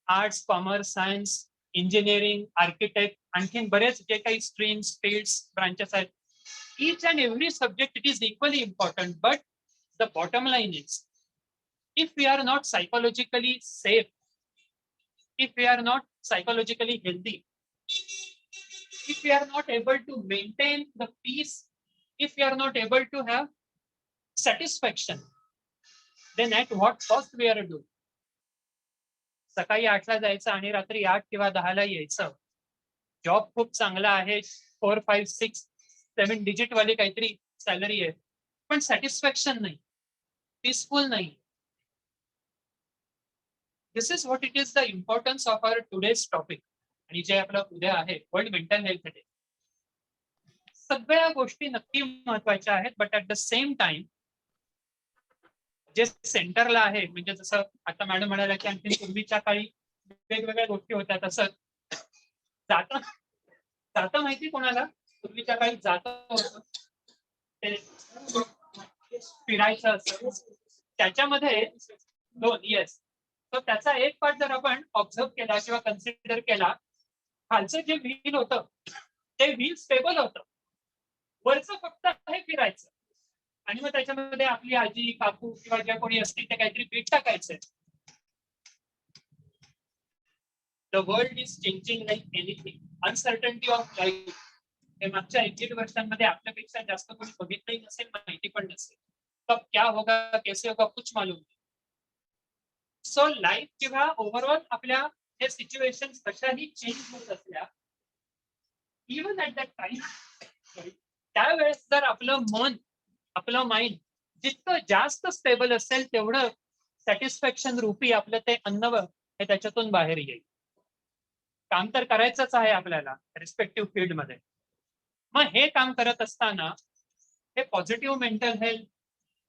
[SPEAKER 9] Arts, commerce, science, engineering, architect, आणखीन बरेच जे काही स्ट्रीम्स, फील्ड्स, ब्रांचेस आहेत, each and every subject it is equally important, but the bottom line is, if we are not psychologically safe, if we are not psychologically healthy, if we are not able to maintain the peace, if we are not able to have satisfaction, then at what cost we are doing. सकाळी 8ला जायचं आणि रात्री 8 किंवा 10ला यायचं. Job खूप चांगला आहे, 4, 5, 6, 7 digit वाली काहीतरी सॅलरी आहे, पण सॅटिस्फॅक्शन नाही, पीसफुल नाही. This is what it is the importance of our today's topic. आणि जे आपलं उद्या आहे वर्ल्ड मेंटल हेल्थ डे. सगळ्या गोष्टी नक्की महत्वाच्या आहेत, but at the same time जे सेंटरला आहे, म्हणजे जसं आता मॅडम म्हणाल्या की आणखी पूर्वीच्या काळी वेगवेगळ्या गोष्टी होत्या, तसं जातं माहिती कोणाला, पूर्वीच्या काळी जातं होतं ते फिरायचं असतं, त्याच्यामध्ये 2 येस. तर त्याचा एक पार्ट जर आपण ऑब्झर्व केला किंवा कन्सिडर केला, खालचं जे व्हील होतं ते व्हील स्टेबल होतं, वरचं फक्त हे फिरायचं, आणि मग त्याच्यामध्ये आपली आजी, काकू किंवा ज्या कोणी असतील ते काहीतरी पीठ टाकायचंय. The world is changing like anything. Uncertainty of life हे मागच्या 1-1.5 वर्षांमध्ये आपल्यापेक्षा जास्त कोणी बघितलंही नसेल, माहिती पण नसेल. कब क्या होगा, कैसे होगा, कुछ मालूम नाही. सो लाईफ किंवा ओव्हरऑल आपल्या हे सिच्युएशन कशाही चेंज होत असल्या इवन ऍट दॅट टाइम त्यावेळेस जर आपलं माइंड जितकं जास्त स्टेबल असेल तेवढं सॅटिस्फॅक्शन रूपी आपलं ते अन्न हे त्याच्यातून बाहेर येईल. काम तर करायचंच आहे आपल्याला रिस्पेक्टिव्ह फील्डमध्ये. मग हे काम करत असताना हे पॉझिटिव्ह मेंटल हेल्थ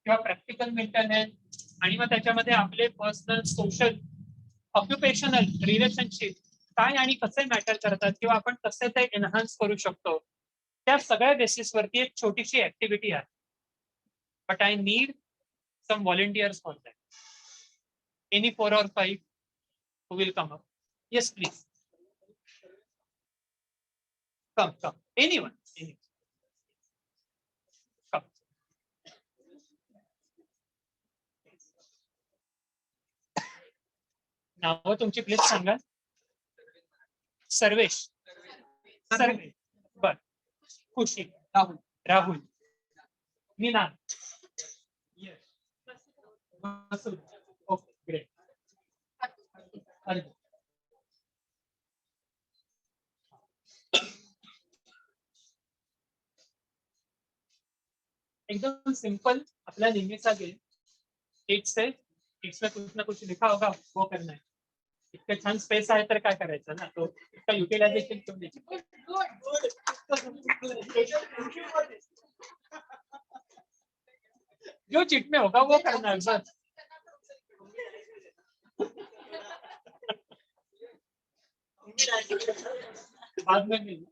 [SPEAKER 9] किंवा प्रॅक्टिकल मेंटल हेल्थ आणि मग त्याच्यामध्ये आपले पर्सनल सोशल ऑक्युपेशनल रिलेशनशिप काय आणि कसे मॅटर करतात किंवा आपण कसे ते एनहान्स करू शकतो त्या सगळ्या बेसिसवरती एक छोटीशी ऍक्टिव्हिटी आहे. But I need some volunteers for that. Any 4 or 5 who will come up? Yes, please. Come. Anyone. Come. नाव तुमची प्लीज सांगा. सर्वेश. सर्वे. बर. Khushi. Rahul. Meena. Yes. Okay, great. एकदम सिंपल अपना नेहमीचा गेम. इट्स में कुछ ना कुछ लिखा होगा वो करना है. इतकं छान स्पेस आहे तर काय करायचं ना, तो इसका यूटिलायझेशन करून द्यायची. जो चिट में होगा वो करना है बस. बाद में नहीं.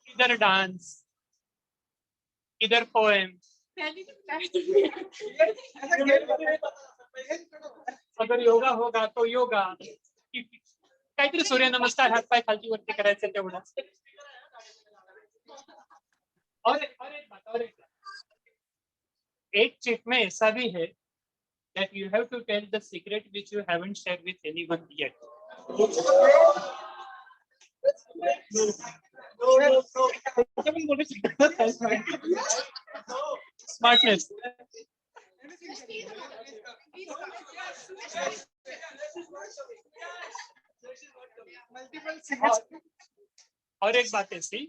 [SPEAKER 9] इधर डांस, इधर पोएम. अगर योगा होगा तो योगा. काहीतरी सूर्य नमस्कार हात पाय खालती वरती करायचं तेवढं. और एक बात. एक चिट में ऐसा भी है that you have to tell the secret which you haven't shared with anyone yet. Smartness. और एक बात ऐसी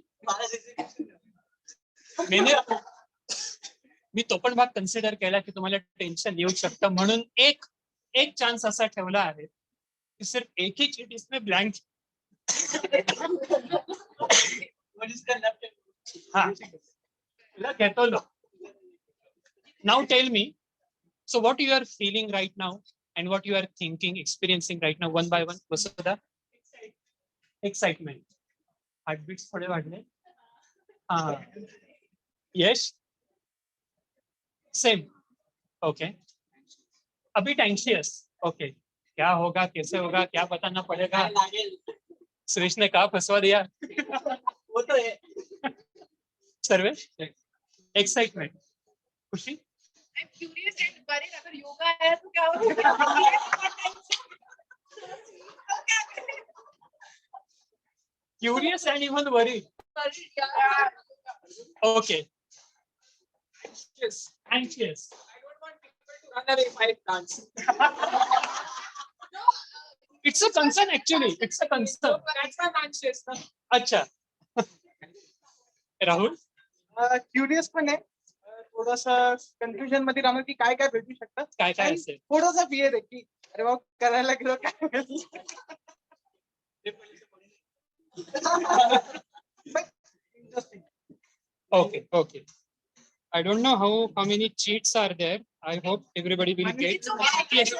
[SPEAKER 9] मी तो पण भाग कन्सिडर केला की तुम्हाला टेन्शन येऊ शकतं म्हणून एक चान्स असा ठेवला आहे की सिर्फ एक ही चीट इसमें ब्लैंक. घेतो लो. Now tell me, so what you are feeling right now and what you are thinking, experiencing right now, one by one. Vasudha? Excitement. Heartbeats थोड़े वाढले. Yes. Same. Okay. A bit anxious. Okay. क्या होगा, कैसे होगा, क्या बताना पड़ेगा. सुरेश ने कहा फंसवा दिया. वो तो है. Sarvesh? Excitement. Khushi?
[SPEAKER 8] I'm curious and worried. अगर योगा है तो क्या होगा?
[SPEAKER 9] Curious and even worried. Okay. Anxious.
[SPEAKER 3] I don't want people to run away if I dance.
[SPEAKER 9] It's a concern actually. It's a concern.
[SPEAKER 3] That's why I'm anxious.
[SPEAKER 9] अच्छा. Rahul?
[SPEAKER 7] Curious पण आहे. थोडासा confusion मध्ये राहणार की काय काय भेटू शकतं.
[SPEAKER 9] काय काय असेल?
[SPEAKER 7] थोडासा फियर आहे की अरे बाबा करायला गेलो काय.
[SPEAKER 9] Okay. I don't know how many cheats are there. I hope everybody will get.
[SPEAKER 8] It's okay.
[SPEAKER 9] Yes.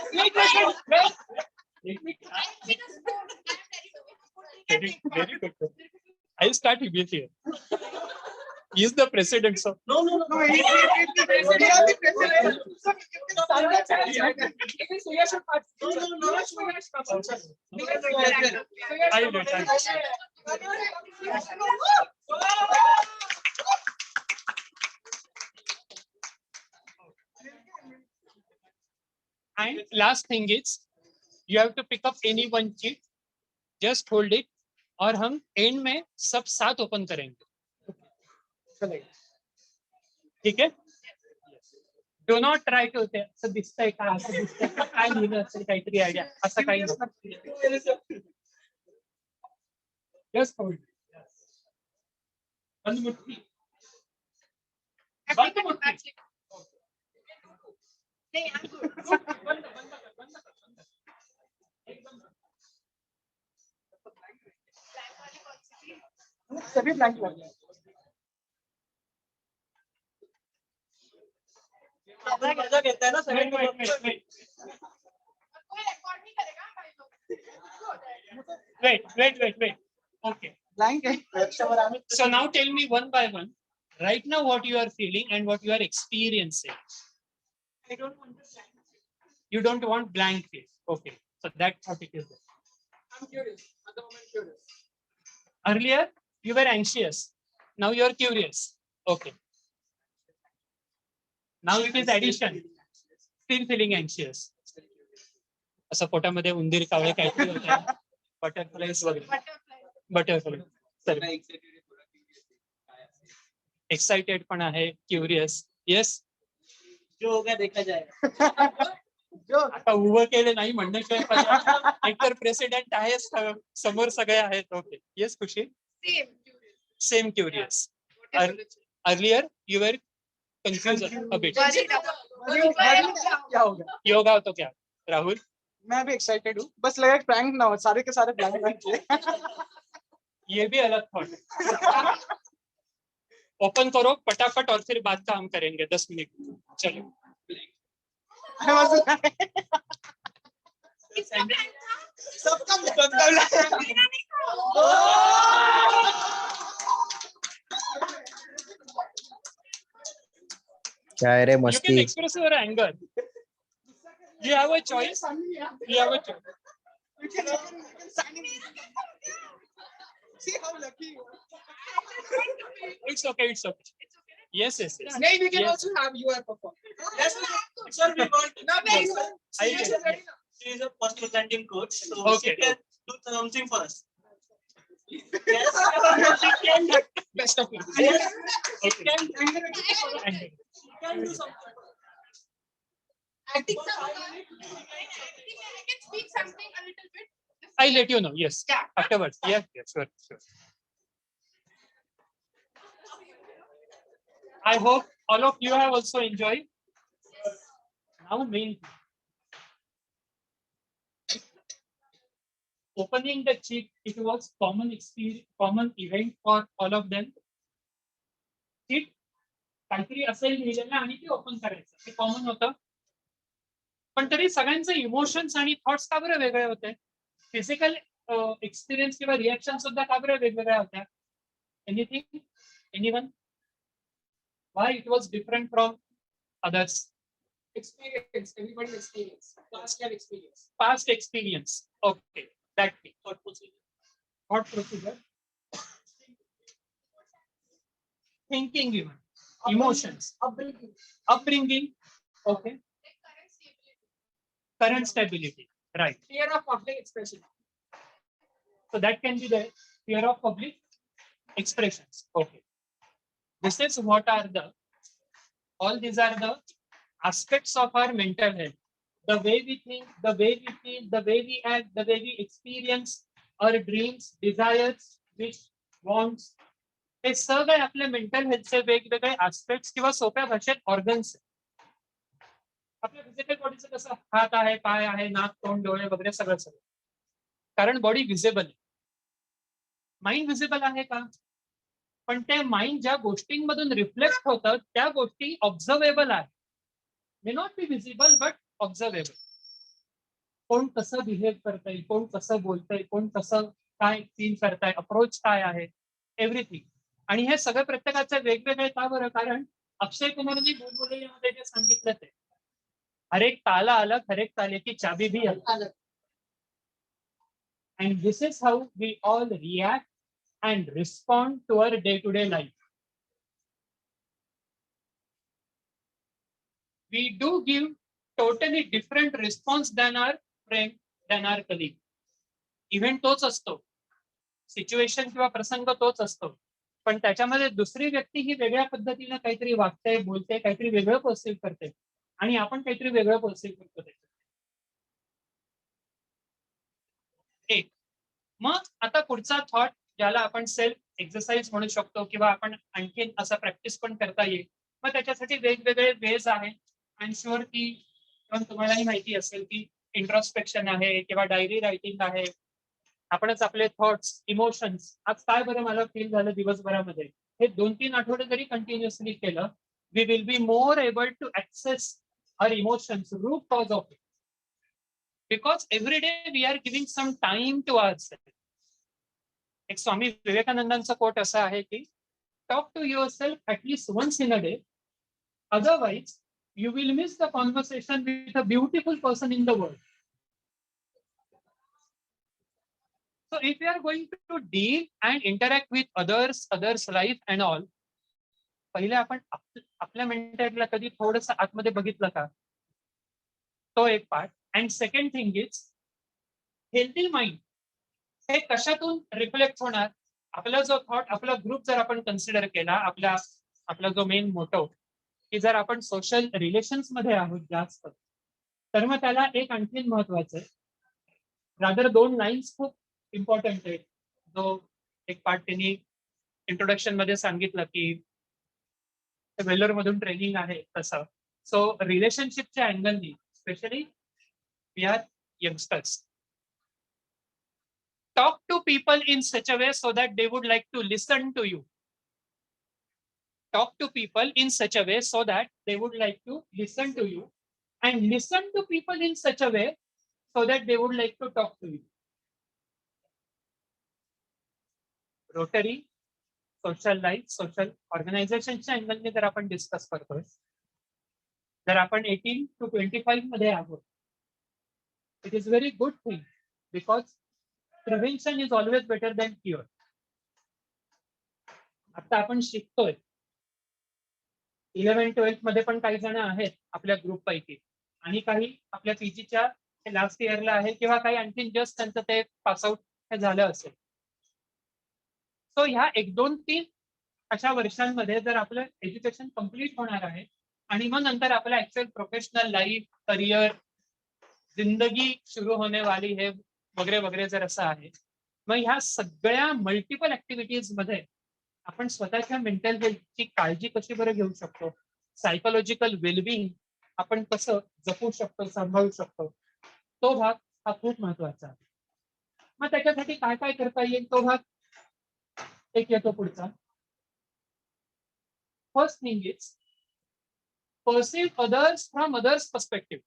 [SPEAKER 9] Very good. I'll start with here. He is the president, so.
[SPEAKER 7] No. We are the president.
[SPEAKER 9] And last thing is, you have to pick up any one cheat, just hold it, और हम end में सब साथ open करेंगे. ठीक है? Do not try to ते असं दिसतंय का असं दिसतंय का काय लिहिलं असेल काहीतरी आयडिया असं काही नाही. Just hold. बंद मुट्ठी. बंद मुट्ठी. बंद, बंद, बंद, बंद. एकदम बंद.
[SPEAKER 7] सभी ब्लैंक लगे मजा घेता है ना
[SPEAKER 9] Wait, wait, wait, wait.
[SPEAKER 8] कोई record नहीं करेगा भाई लोग.
[SPEAKER 9] Wait, wait, wait, wait. Okay.
[SPEAKER 7] Blank है
[SPEAKER 9] So now tell me one by one. Right now, what you are feeling and what you are experiencing.
[SPEAKER 7] I don't understand.
[SPEAKER 9] You don't want blank face. Okay. So that's what it is.
[SPEAKER 7] I'm curious. At the moment, curious.
[SPEAKER 9] Earlier, you were anxious. Now you are curious. Okay. Now it is addition. Still feeling anxious. असं पोटामध्ये उंदीर कावळे काहीतरी होतं. Butterflies वगैरे. Butterfly. Excited पण आहे, curious. Yes.
[SPEAKER 7] जो होगा देखा जाएगा. जो
[SPEAKER 9] आता उभं केलं नाही म्हणण्याशिवाय पर्याय. एकतर प्रेसिडेंट आहे, समोर सगळे आहेत. Okay. Yes Khushi. Same curious. Earlier you were confuse a bit.
[SPEAKER 7] क्या होगा?
[SPEAKER 9] योगा तो क्या राहुल?
[SPEAKER 7] मैं भी एक्साइटेड हूँ. बस लगा प्रैंक ना हो, सारे के सारे ब्लैंक ब्लैंक किए.
[SPEAKER 9] ये भी अलग थॉट. ओपन करो फटाफट और फिर बात का हम करेंगे 10 मिनट. चलो.
[SPEAKER 10] क्या है रे
[SPEAKER 9] You can
[SPEAKER 10] मस्ती.
[SPEAKER 9] express your anger. You have a choice. You have a choice.
[SPEAKER 7] You can sign in. See how lucky you are.
[SPEAKER 9] It's okay. It's okay. Yes, yes, yes.
[SPEAKER 7] Maybe we can
[SPEAKER 9] Yes.
[SPEAKER 7] also have you are perform. Yes, sir. We want. No,
[SPEAKER 9] Yes.
[SPEAKER 7] no.
[SPEAKER 9] I get it.
[SPEAKER 7] She is a first presenting coach, so
[SPEAKER 9] Okay.
[SPEAKER 7] she can do something for us. Yes.
[SPEAKER 9] Best of luck.
[SPEAKER 7] Yes.
[SPEAKER 9] Okay.
[SPEAKER 7] Can do something.
[SPEAKER 8] I think I can speak something a little bit.
[SPEAKER 9] I'll let you know. Yes. Afterwards. Yes. Yes. Sure. Sure. I hope all of you have also enjoyed. Now, main opening the cheek. It was common experience, common event for all of them. Cheek. काहीतरी असेल लिहिलेलं आणि ते open करायचं हे common होतं. पण तरी सगळ्यांचे इमोशन्स आणि थॉट्स का बरं वेगळे होते? फिजिकल एक्सपिरियन्स किंवा रिएक्शन सुद्धा का बरं वेगवेगळ्या होत्या? Anything? Anyone? Why it was different from others?
[SPEAKER 7] Experience. Everybody experience. Past can experience.
[SPEAKER 9] Past experience. Okay, that thing. Thought procedure. Thought procedure. Thinking even. Emotions.
[SPEAKER 7] Upbringing.
[SPEAKER 9] Upbringing. Okay. Current stability. Right.
[SPEAKER 7] Fear of public expression.
[SPEAKER 9] So that can be the fear of public expressions. Okay. This is what are the, all these are the aspects of our mental health. The way we think, the way we feel, the way we act, the way we experience our dreams, desires, wish, wants. हे सगळे आपल्या mental हेल्थचे वेगवेगळे aspects किंवा सोप्या भाषेत organs. आपल्या physical बॉडीचं कसं हात आहे, पाय आहे, नाक, तोंड, डोळे वगैरे सगळं सगळं. कारण बॉडी व्हिजिबल आहे. माइंड व्हिजिबल आहे का? पण ते माइंड ज्या गोष्टींमधून रिफ्लेक्ट होतं त्या गोष्टी ऑब्झर्वेबल आहे. May not be visible but observable. कोण कसं बिहेव करतंय, कोण कसं बोलतंय, कोण कसं काय फील करताय, अप्रोच काय आहे, एव्हरीथिंग. आणि हे सगळं प्रत्येकाचे वेगवेगळे का बरं? कारण अक्षय कुमारजी बोलबोलेमध्ये जे सांगितलं ते हर एक ताला अलग, हर एक ताले की चाबी भी अलग. And this is how we all react and respond to our day-to-day life. We do give totally different response than our friend, than our colleague. Event तोच असतो, सिच्युएशन किंवा प्रसंग तोच असतो, पण त्याच्यामध्ये दुसरी व्यक्ती ही वेगळ्या पद्धतीने काहीतरी वागते, बोलते, काहीतरी वेगळं पर्सिव्ह करते. आणि आपण काहीतरी वेगळं परसिव्ह करतो त्याच्यात. एक मग आता पुढचा थॉट ज्याला आपण सेल्फ एक्सरसाइज म्हणू शकतो किंवा आपण आणखीन असा प्रॅक्टिस पण करता येईल. मग त्याच्यासाठी वेगवेगळे वेज आहेत. आणि शुअर की तुम्हालाही माहिती असेल की इंट्रोस्पेक्शन आहे किंवा डायरी रायटिंग आहे. आपणच आपले थॉट्स इमोशन्स आज काय बरं मला फील झालं दिवसभरामध्ये हे 2-3 आठवडे जरी कंटिन्युअसली केलं we will be more able to access our emotions root cause of it. Because every day we are giving some time to ourselves. एक स्वामी विवेकानंदांचा कोट असा आहे की talk to yourself at least once in a day, otherwise you will miss the conversation with a beautiful person in the world. So if we are going to deal and interact with others life and all, पहिले आपण आपल्या मेंटॅलिटीला कधी थोडस आतमध्ये बघितलं का, तो एक part. And second thing is healthy mind हे कशातून रिफ्लेक्ट होणार. आपला जो थॉट आपला ग्रुप जर आपण कन्सिडर केला, आपला जो मेन मोटो की जर आपण सोशल रिलेशन्स मध्ये आहोत जास्त, तर मग त्याला एक आणखीन महत्वाचं आहे. रादर 2 लाईन्स खूप इम्पॉर्टंट आहे. जो एक पार्ट त्यांनी इंट्रोडक्शन मध्ये सांगितलं की वेल्लोर मधून ट्रेनिंग आहे तसं. सो रिलेशनशिपच्या अँगलनी specially we are youngsters, talk to people in such a way so that they would like to listen to you. Talk to people in such a way so that they would like to listen to you, and listen to people in such a way so that they would like to talk to you. Rotary, social life, social ऑर्गनायझेशनच्या अँगलने जर आपण discuss करतोय, जर आपण 18 to 25 मध्ये आहोत, it is very good thing because prevention is always better than cure. आता आपण शिकतोय 11-12 मध्ये पण काही जण आहेत आपल्या ग्रुप पैकी आणि काही आपल्या पीजीच्या लास्ट इयरला आहे किंवा काही आणखीन जस्ट त्यांचं ते पासआउट झालं असेल. सो ह्या 1-2-3 अशा वर्षांमध्ये जर आपलं एज्युकेशन कम्प्लीट होणार आहे आणि मग नंतर आपलं ऍक्च्युअल प्रोफेशनल लाईफ करिअर जिंदगी सुरू होने वाली है वगैरे वगैरे जर असं आहे, मग ह्या सगळ्या मल्टिपल ऍक्टिव्हिटीज मध्ये आपण स्वतःच्या मेंटल हेल्थची काळजी कशी बरं घेऊ शकतो, सायकोलॉजिकल वेलबिंग आपण कसं जपू शकतो, सांभाळू शकतो, तो भाग हा खूप महत्वाचा आहे. मग त्याच्यासाठी काय काय करता येईल तो भाग एक येतो पुढचा. First thing is perceive others from others perspective.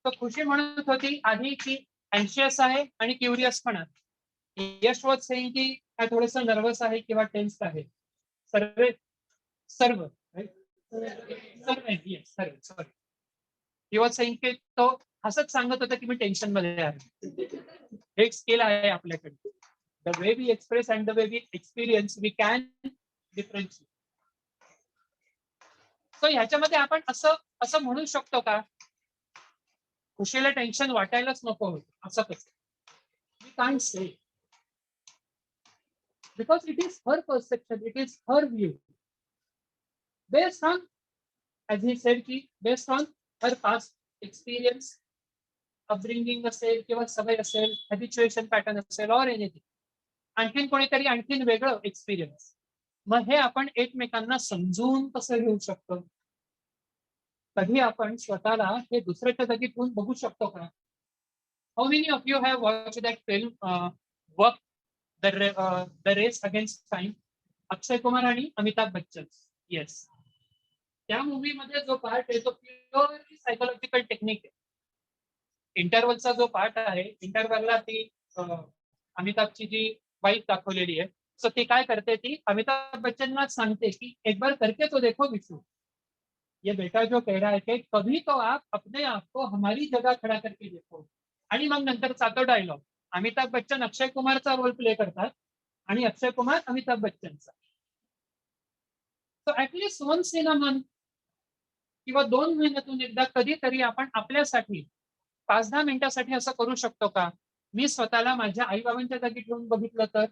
[SPEAKER 9] तर खुशी म्हणत होती आधी की अँशियस आहे आणि क्युरियस पण आहे. यश वॉज सेइंग की काय थोडस नर्वस आहे किंवा टेन्स आहे. सर्व सॉरी ही वॉज सेइंग की तो हसत सांगत होता की मी टेन्शन मध्ये आहे. एक स्किल आहे आपल्याकडे. The way we express and the way we experience we can differentiate. So ह्याच्यामध्ये आपण असं म्हणू शकतो का खुशीला टेन्शन वाटायलाच नको होतं, असं कसं? We can't say, because it is her perception, it is her view based on, as he said की based on her past experience, upbringing असेल किंवा सवय असेल, हॅबिच्युएशन पॅटर्न असेल ऑर एनिथिंग, आणखीन कोणीतरी आणखीन वेगळं एक्सपिरियन्स. मग हे आपण एकमेकांना समजून कसं घेऊ शकतो? कधी आपण स्वतःला हे दुसऱ्याच्या जागी ठेवून बघू शकतो का? How many of you have watch that film work the race against time, Akshay Kumar आणि अमिताभ बच्चन? येस. त्या मूवी मध्ये जो पार्ट आहे तो प्युअरली सायकोलॉजिकल टेक्निक आहे. इंटरव्हलचा जो पार्ट आहे, इंटरव्हलला ती अमिताभची जी वाईफ दाखवलेली आहे, सो ती काय करते, ती अमिताभ बच्चनला सांगते की एक बार करके तो देखो विष्णू, ये बेटा जो कह रहा है कि कभी तो आप अपने आप को हमारी जगह खड़ा करके देखो. आणि मग नंतरचा तो डायलॉग अमिताभ बच्चन अक्षय कुमारचा रोल प्ले करतात आणि अक्षय कुमार अमिताभ बच्चनचा. So at least once in a month किंवा 2 महिन्यातून एकदा कधीतरी आपण आपल्यासाठी 5-10 मिनिटासाठी असं करू शकतो का? मी स्वतःला माझ्या आई बाबांच्या जागी ठेवून बघितलं तर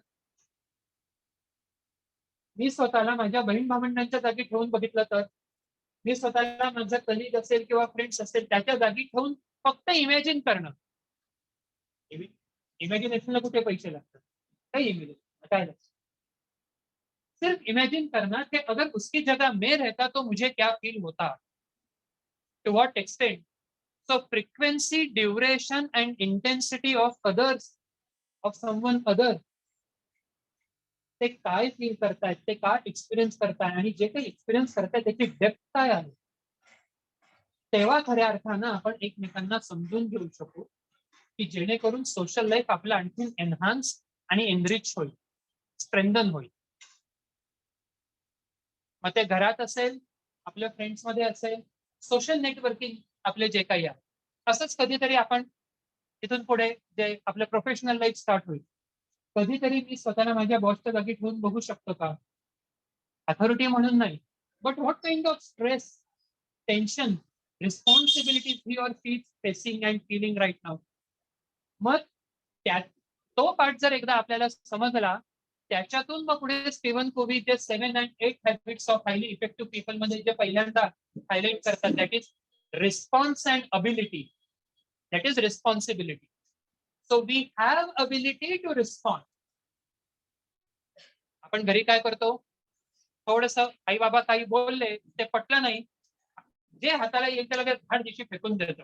[SPEAKER 9] मी स्वतःला माझ्या बहीण भावंडांच्या जागी ठेवून बघितलं तर, मी स्वतःला माझा कलिग असेल किंवा फ्रेंड्स असेल त्याच्या जागी ठेवून फक्त इमॅजिन करणं. इमॅजिनेशनला कुठे पैसे लागतात? काही इमॅजिन काय लागतं? सिर्फ इमेजिन करना कि अगर उसकी जगह मैं रहता तो मुझे क्या फील होता, to what extent. So frequency, duration and intensity of others, of someone other, ते काय फील करतायत, ते काय एक्सपिरियन्स करताय आणि जे काही एक्सपिरियन्स करताय त्याची डेप्थ काय आहे, तेव्हा खऱ्या अर्थानं आपण एकमेकांना समजून घेऊ शकू की जेणेकरून सोशल लाईफ आपलं आणखी एनहान्स आणि एनरिच होईल, स्ट्रेंथन होईल. मग ते घरात असेल, आपल्या फ्रेंड्स मध्ये असेल, सोशल नेटवर्किंग आपले जे काही आहे. असंच कधीतरी आपण इथून पुढे जे आपलं प्रोफेशनल लाईफ स्टार्ट होईल, कधीतरी मी स्वतःला माझ्या बॉसच्या जागी ठेवून बघू शकतो का? अथॉरिटी म्हणून नाही, but what kind of stress, tension, responsibilities he or she is facing and feeling right now. मग त्यात तो पार्ट जर एकदा आपल्याला समजला, त्याच्यातून मग पुढे स्टीव्हन कोव्ही जे 7 and 8 habits of highly effective people मध्ये जे पहिल्यांदा हायलाइट करतात, that is response and ability, that is responsibility. So we have ability to respond. आपण घरी काय करतो, थोडस आई बाबा काही बोलले, ते पटलं नाही, जे हाताला येईल त्याला धाड दिशी फेकून देतो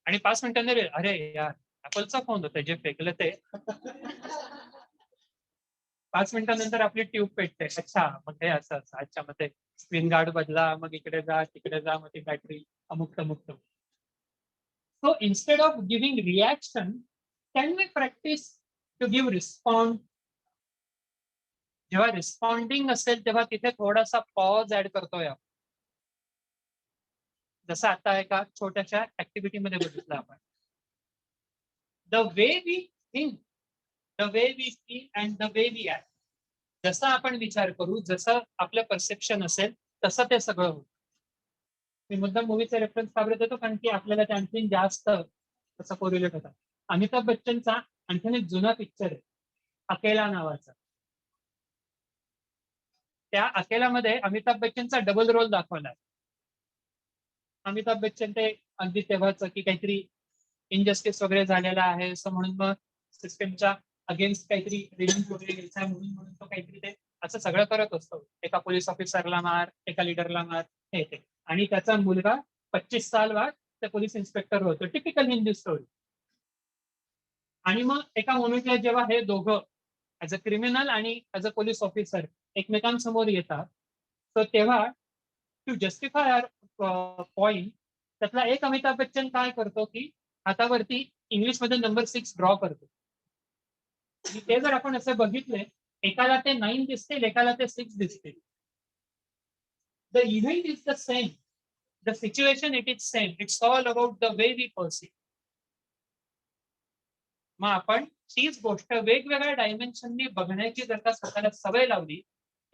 [SPEAKER 9] आणि 5 मिनिटांनी अरे यार ऍपलचा फोन होता, जे फेकलं ते. 5 मिनिटांनंतर आपली ट्यूब पेटते. अच्छा मग हे असं असं, अच्छा मग ते स्क्रीन गार्ड बदला, मग इकडे जा तिकडे जा, मग ती बॅटरी अमुक तमुक. So instead of giving reaction, can we practise to give respond. जेव्हा रिस्पॉन्डिंग असेल तेव्हा तिथे थोडासा पॉज ऍड करतोय आपण. जसं आता एका छोट्याशा ऍक्टिव्हिटीमध्ये बघितलं आपण. The way we think, the way we feel and the way we act. जसं आपण विचार करू, जसं आपलं परसेप्शन असेल तसं ते सगळं होतं. मी मुद्दाम मूवीचा रेफरन्स का बरं देतो, कारण की आपल्याला ते आणखीन जास्त तसं कोरिलेट होतं. अमिताभ बच्चनचा आणखीन एक जुना पिक्चर आहे, अकेला नावाचा. त्या अकेलामध्ये अमिताभ बच्चनचा डबल रोल दाखवलाय. अमिताभ बच्चन ते अगदी तेव्हाच की काहीतरी इनजस्टिस वगैरे झालेला आहे असं म्हणून मग सिस्टमच्या अगेन्स्ट काहीतरी रिलीज वगैरे घ्यायचा म्हणून तो काहीतरी ते असं सगळं करत असतो. एका पोलीस ऑफिसरला मार, एका लिडरला मार, हे ते. आणि त्याचा मुलगा 25 साल बाद त्या पोलीस इन्स्पेक्टर होतो. Typical Hindi story. आणि मग एका मोमेंटला जेव्हा हे दोघं ऍज अ क्रिमिनल आणि ऍज अ पोलीस ऑफिसर एकमेकांसमोर येतात, तर तेव्हा टू जस्टिफाय आवर पॉइंट, त्यातला एक अमिताभ बच्चन काय करतो की हातावरती इंग्लिशमध्ये नंबर 6 ड्रॉ करतो. ते जर आपण असं बघितले, एकाला ते 9 दिसतील, एकाला ते 6 दिसतील. The event is the same, the situation it is same, it's all about the way we perceive. मग आपण तीच गोष्ट वेगवेगळ्या डायमेन्शननी बघण्याची जर का स्वतःला सवय लावली,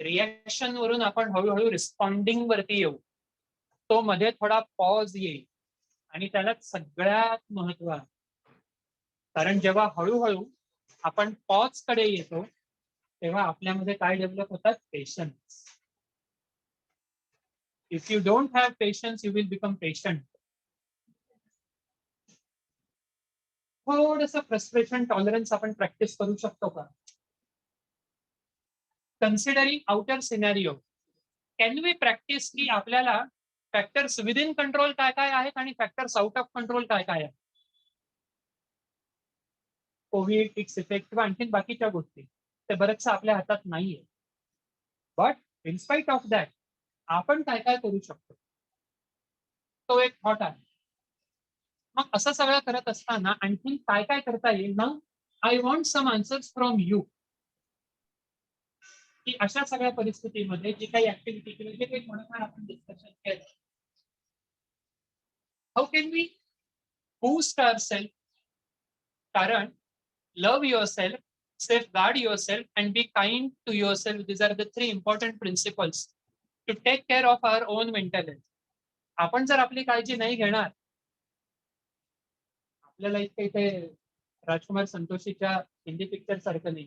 [SPEAKER 9] रिॲक्शन वरून आपण हळूहळू रिस्पॉन्डिंग वरती येऊ. तो मध्ये थोडा पॉज येईल आणि त्याला सगळ्यात महत्व आहे. कारण जेव्हा हळूहळू आपण पॉज कडे येतो, तेव्हा आपल्यामध्ये काय डेव्हलप होतात, patience. If you don't have patience, you will become patient. थोडंसं फ्रस्ट्रेशन टॉलरन्स आपण प्रॅक्टिस करू शकतो का? Considering outer scenario, can we practise की आपल्याला फॅक्टर्स विदिन कंट्रोल काय काय आहेत आणि फॅक्टर्स आउट ऑफ कंट्रोल काय काय आहेत? कोविड, इट्स इफेक्ट किंवा आणखीन बाकीच्या गोष्टी, ते बरंचसं आपल्या हातात नाहीये. बट इनस्पाइट ऑफ दॅट आपण काय काय करू शकतो, तो एक थॉट आहे. मग असं सगळं करत असताना आणखीन काय काय करता येईल ना, I want some answers from you. की अशा सगळ्या परिस्थितीमध्ये जी काही ऍक्टिव्हिटी किंवा जे काही थोडंफार आपण डिस्कशन केलं, how can we boost our self. कारण love your self, safeguard yourself and be kind to yourself. These are the 3 important principles to take care of our own mental health. आपण जर आपली काळजी नाही घेणार, आपल्याला इथे राजकुमार संतोषीच्या हिंदी पिक्चर सारखं नाही,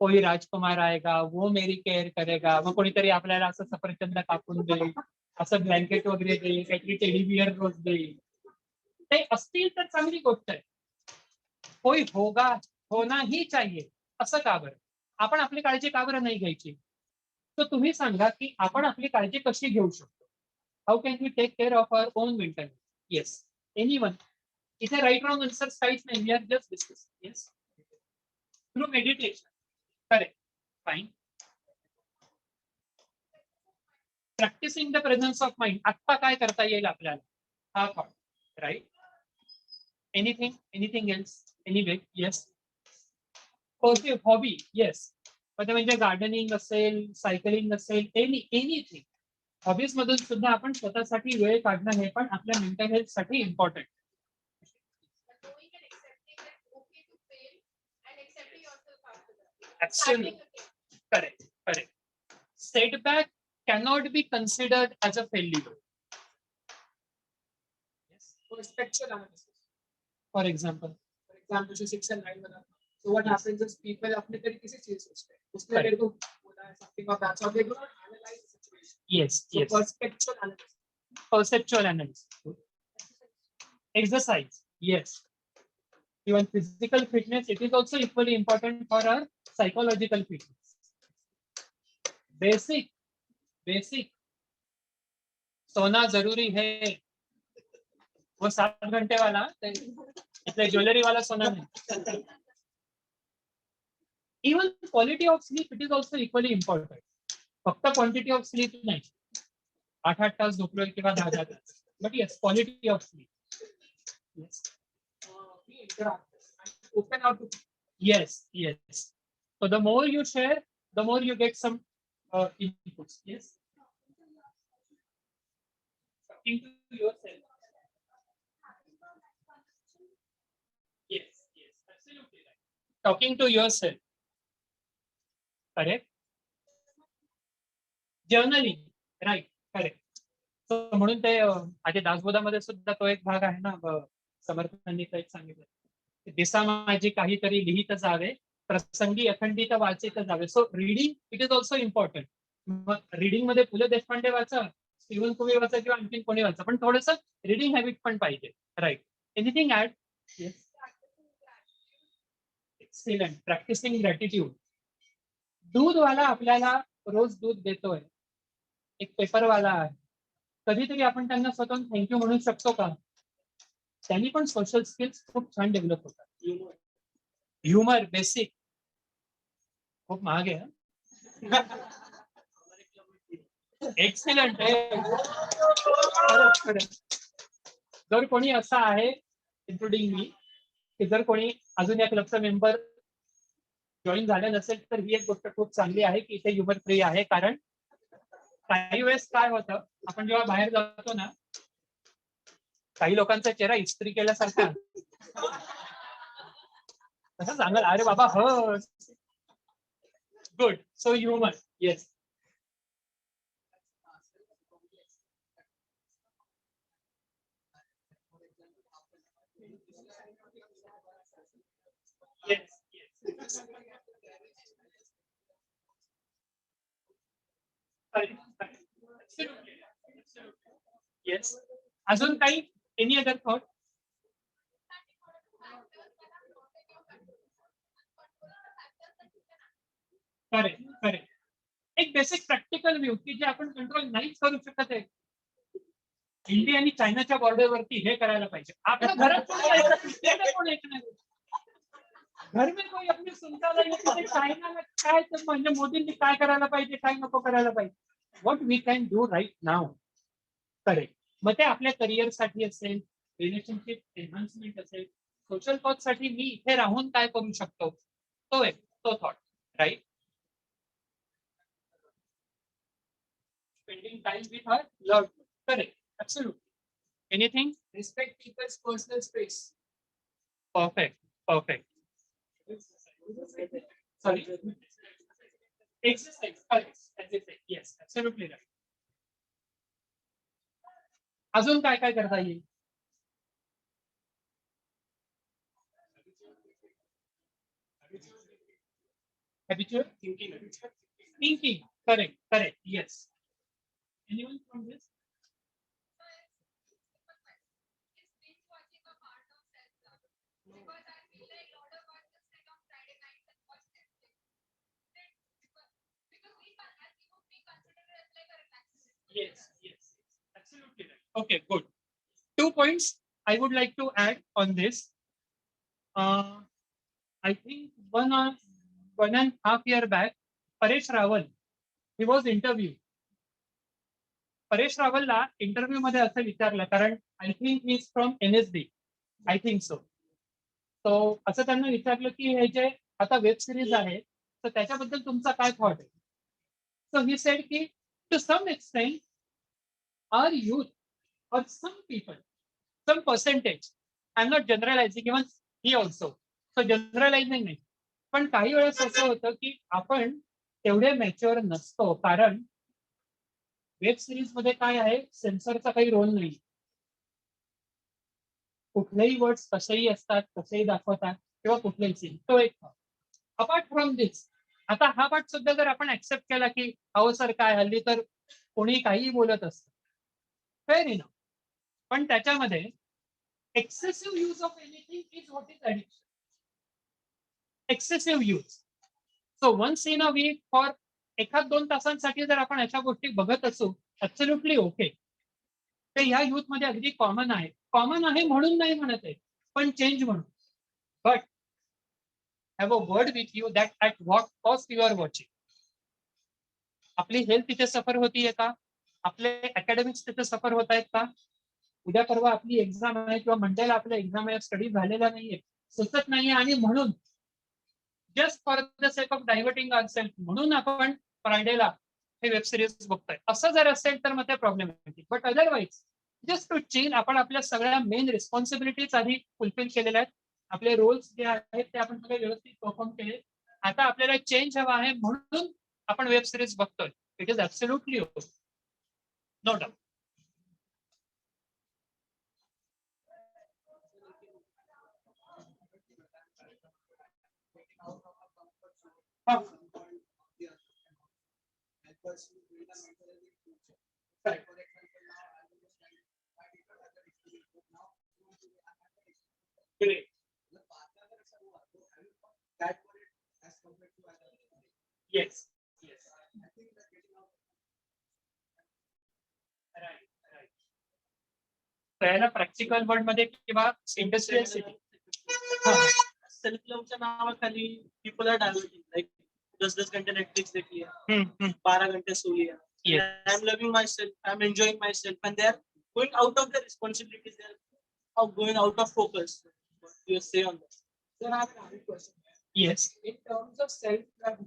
[SPEAKER 9] कोई राजकुमार आएगा, वो मेरी केअर करेगा, मग कोणीतरी आपल्याला असं सफरचंद कापून देईल, असं ब्लँकेट वगैरे देईल, काहीतरी टेडी बिअर रोज देईल. ते असतील तर चांगली गोष्ट आहे. कोई होगा, होना ही चाहिए, असं का बरं? आपण आपली काळजी का बरं नाही घ्यायची? तर तुम्ही सांगा की आपण आपली काळजी कशी घेऊ शकतो? How can we take care of our own mental? Yes, anyone. इथे राईट रॉंग आन्सर्स काहीच नाही. We are just discuss. Yes, through meditation. Correct, fine. Practising the presence of mind. आत्ता काय करता येईल आपल्याला? हा thought, right? Anything else? Any way? Yes. Hobby, yes. म्हणजे गार्डनिंग असेल, सायकलिंग असेल, एनिथिंग. हॉबीज मधून सुद्धा आपण स्वतःसाठी वेळ काढणं हे पण आपल्या मेंटल हेल्थ साठी important.
[SPEAKER 8] Knowing and accepting that okay to fail and accepting yourself after that.
[SPEAKER 9] Absolutely. Correct, correct. Setback cannot be considered as a failure. Yes.
[SPEAKER 3] Perspective analysis.
[SPEAKER 9] For example.
[SPEAKER 3] For example, जो 6 and 9 बना. So what happens is people अपने तरीके से चीज सोचते हैं. उसने
[SPEAKER 9] Correct.
[SPEAKER 3] मेरे को बोला है something of that sort. They do not analyze the situation.
[SPEAKER 9] Yes,
[SPEAKER 3] So
[SPEAKER 9] yes.
[SPEAKER 3] perspective analysis.
[SPEAKER 9] Perceptual analysis. Exercise. Yes. Even physical fitness, it is also equally important for our psychological fitness. Basic. सोना जरूरी है. वो 7 घंटे वाला, इसलिए jewellery वाला सोना नहीं. Even quality of sleep, it is also equally important. फक्त quantity of sleep नाही. 8 तास झोपलोय किंवा 10 तास. But yes, quality of sleep. Yes.
[SPEAKER 3] We interact and open out to.
[SPEAKER 9] Yes. So the more you share, the more you get some inputs. Yes. Talking to yourself. Yes, absolutely right. Talking to yourself. Correct. Journaling. Right. Correct. So म्हणून ते आधी दासबोधामध्ये सुद्धा तो एक भाग आहे ना, समर्थांनी एक सांगितलं, दिसा माझी काहीतरी लिहित जावे, प्रसंगी अखंडित वाचित जावे. So reading it is also important. मग रीडिंग मध्ये पु ल देशपांडे वाचा, स्टीवन कोव्हे वाचा किंवा आणखी कोणी वाचा, पण थोडस रीडिंग हॅबिट पण पाहिजे. Right. Anything add? Yes. Excellent. Practising gratitude. दूधवाला आपल्याला रोज दूध देतोय, एक पेपरवाला आहे, कधीतरी आपण त्यांना स्वतःहून थँक्यू म्हणू शकतो का? त्यांनी पण सोशल स्किल्स खूप छान डेव्हलप होतात. Humour basic. खूप महाग आहे. एक्सिलंट आहे. जर कोणी असा आहे, इन्क्लुडिंग मी, की जर कोणी अजून या क्लबचा मेंबर जॉईन झालं नसेल, तर ही एक गोष्ट खूप चांगली आहे की इथे ह्युमर फ्री आहे. कारण काही वेळेस काय होतं, आपण जेव्हा बाहेर जातो ना, काही लोकांचा चेहरा इस्त्री केल्यासारखा असं सांगाल, अरे बाबा हस. Good. So humour. Yes. Yes. Yes. अजून काही? Any other thought? करेक्ट. एक बेसिक प्रॅक्टिकल व्ह्यू की जे आपण कंट्रोल नाहीच करू शकत आहे. इंडिया आणि चायनाच्या बॉर्डरवरती हे करायला पाहिजे. आपल्या घरात कोण ऐकणार? घर में कोई अपनी सुनता नाही, चायनाला काय, तर म्हणजे मोदींनी काय करायला पाहिजे, काय नको करायला पाहिजे. What we can do right now. Correct. मग ते आपल्या करिअरसाठी असेल, रिलेशनशिप एन्हान्समेंट असेल, सोशल कॉज साठी मी इथे राहून काय करू शकतो, तो thought. Right. Spending time with her loved. Correct. Absolutely. Anything?
[SPEAKER 3] Respect people's personal space.
[SPEAKER 9] Perfect. Sorry. Exercise. Correct. Yes, absolutely right. अजून काय काय करता येईल? Habitual thinking. Correct. Yes. Anyone from this?
[SPEAKER 8] Is binge watching a part of self-love? Because I feel like a lot of us just sit on Friday nights and watch Netflix. Because we consider it as like a relaxation.
[SPEAKER 9] Yes. Absolutely right. Okay, good. 2 points I would like to add on this. I think 1.5 year back, Paresh Rawal, he was interviewed. Paresh रावलला interview मध्ये असं विचारलं, कारण I think he is from NSD, I think so. असं त्यांना विचारलं की हे जे आता वेब सिरीज आहे तर त्याच्याबद्दल तुमचा काय थॉट आहे. सो ही सेड की to some extent our youth और some people, some percentage, I am not generalising, even he also, so generalising नाही, पण काही वेळेस असं होतं की आपण तेवढे मॅच्युअर नसतो, कारण वेब सिरीज मध्ये काय आहे, सेन्सरचा काही रोल नाही. कुठलेही वर्ड्स कसेही असतात, कसेही दाखवतात, किंवा कुठलेही सीन. तो एक. अपार्ट फ्रॉम दिस, आता हा पार्ट सुद्धा जर आपण ऍक्सेप्ट केला की अहो सर काय हल्ली तर कोणी काहीही बोलत असतं, फेअर इनफ, पण त्याच्यामध्ये excessive use of anything is what is addiction. Excessive use. So once in a week for 1-2 तासांसाठी जर आपण अशा गोष्टी बघत असू, ऍब्सोल्युटली ओके. ते ह्या युथ मध्ये अगदी कॉमन आहे. कॉमन आहे म्हणून नाही म्हणत आहे, पण चेंज म्हणून. But have a word with you that at what cost you are watching. आपली हेल्थ तिथे सफर होतीये का? आपले अकॅडमिक्स तिथे सफर होत आहेत का? उद्या परवा आपली एक्झाम आहे किंवा मंडेला आपल्या एक्झाम आहे, स्टडी झालेला नाहीये, सुचत नाहीये, आणि म्हणून just for the sake of diverting ourself म्हणून आपण फ्रायडेला हे वेब सिरीज बघतोय, असं जर असेल तर मग ते प्रॉब्लेम येतील. But otherwise just to chill, आपण आपल्या सगळ्या मेन रिस्पॉन्सिबिलिटीज आधी फुलफिल केलेल्या आहेत. आपले रोल्स जे आहेत ते आपण सगळे व्यवस्थित परफॉर्म केले. आता आपल्याला चेंज हवा आहे म्हणून आपण वेब सिरीज बघतोय. It is absolutely okay, no doubt. Great. Yes. त्याला प्रॅक्टिकल वर्ल्ड मध्ये किंवा इंडस्ट्रियल सिटी.
[SPEAKER 7] सेल्फ लवच्या नावाखाली पीपल आर डायवर्टिंग, लाईक 10 घंटे नेटफ्लिक्स देख लिया, 12 घंटे सो लिया. I am loving my self, I am enjoying my self, and they are going out of their responsibilities, they are going out of focus. What do you say on that?
[SPEAKER 3] Sir, I have another question.
[SPEAKER 9] Yes.
[SPEAKER 3] In terms of self-love,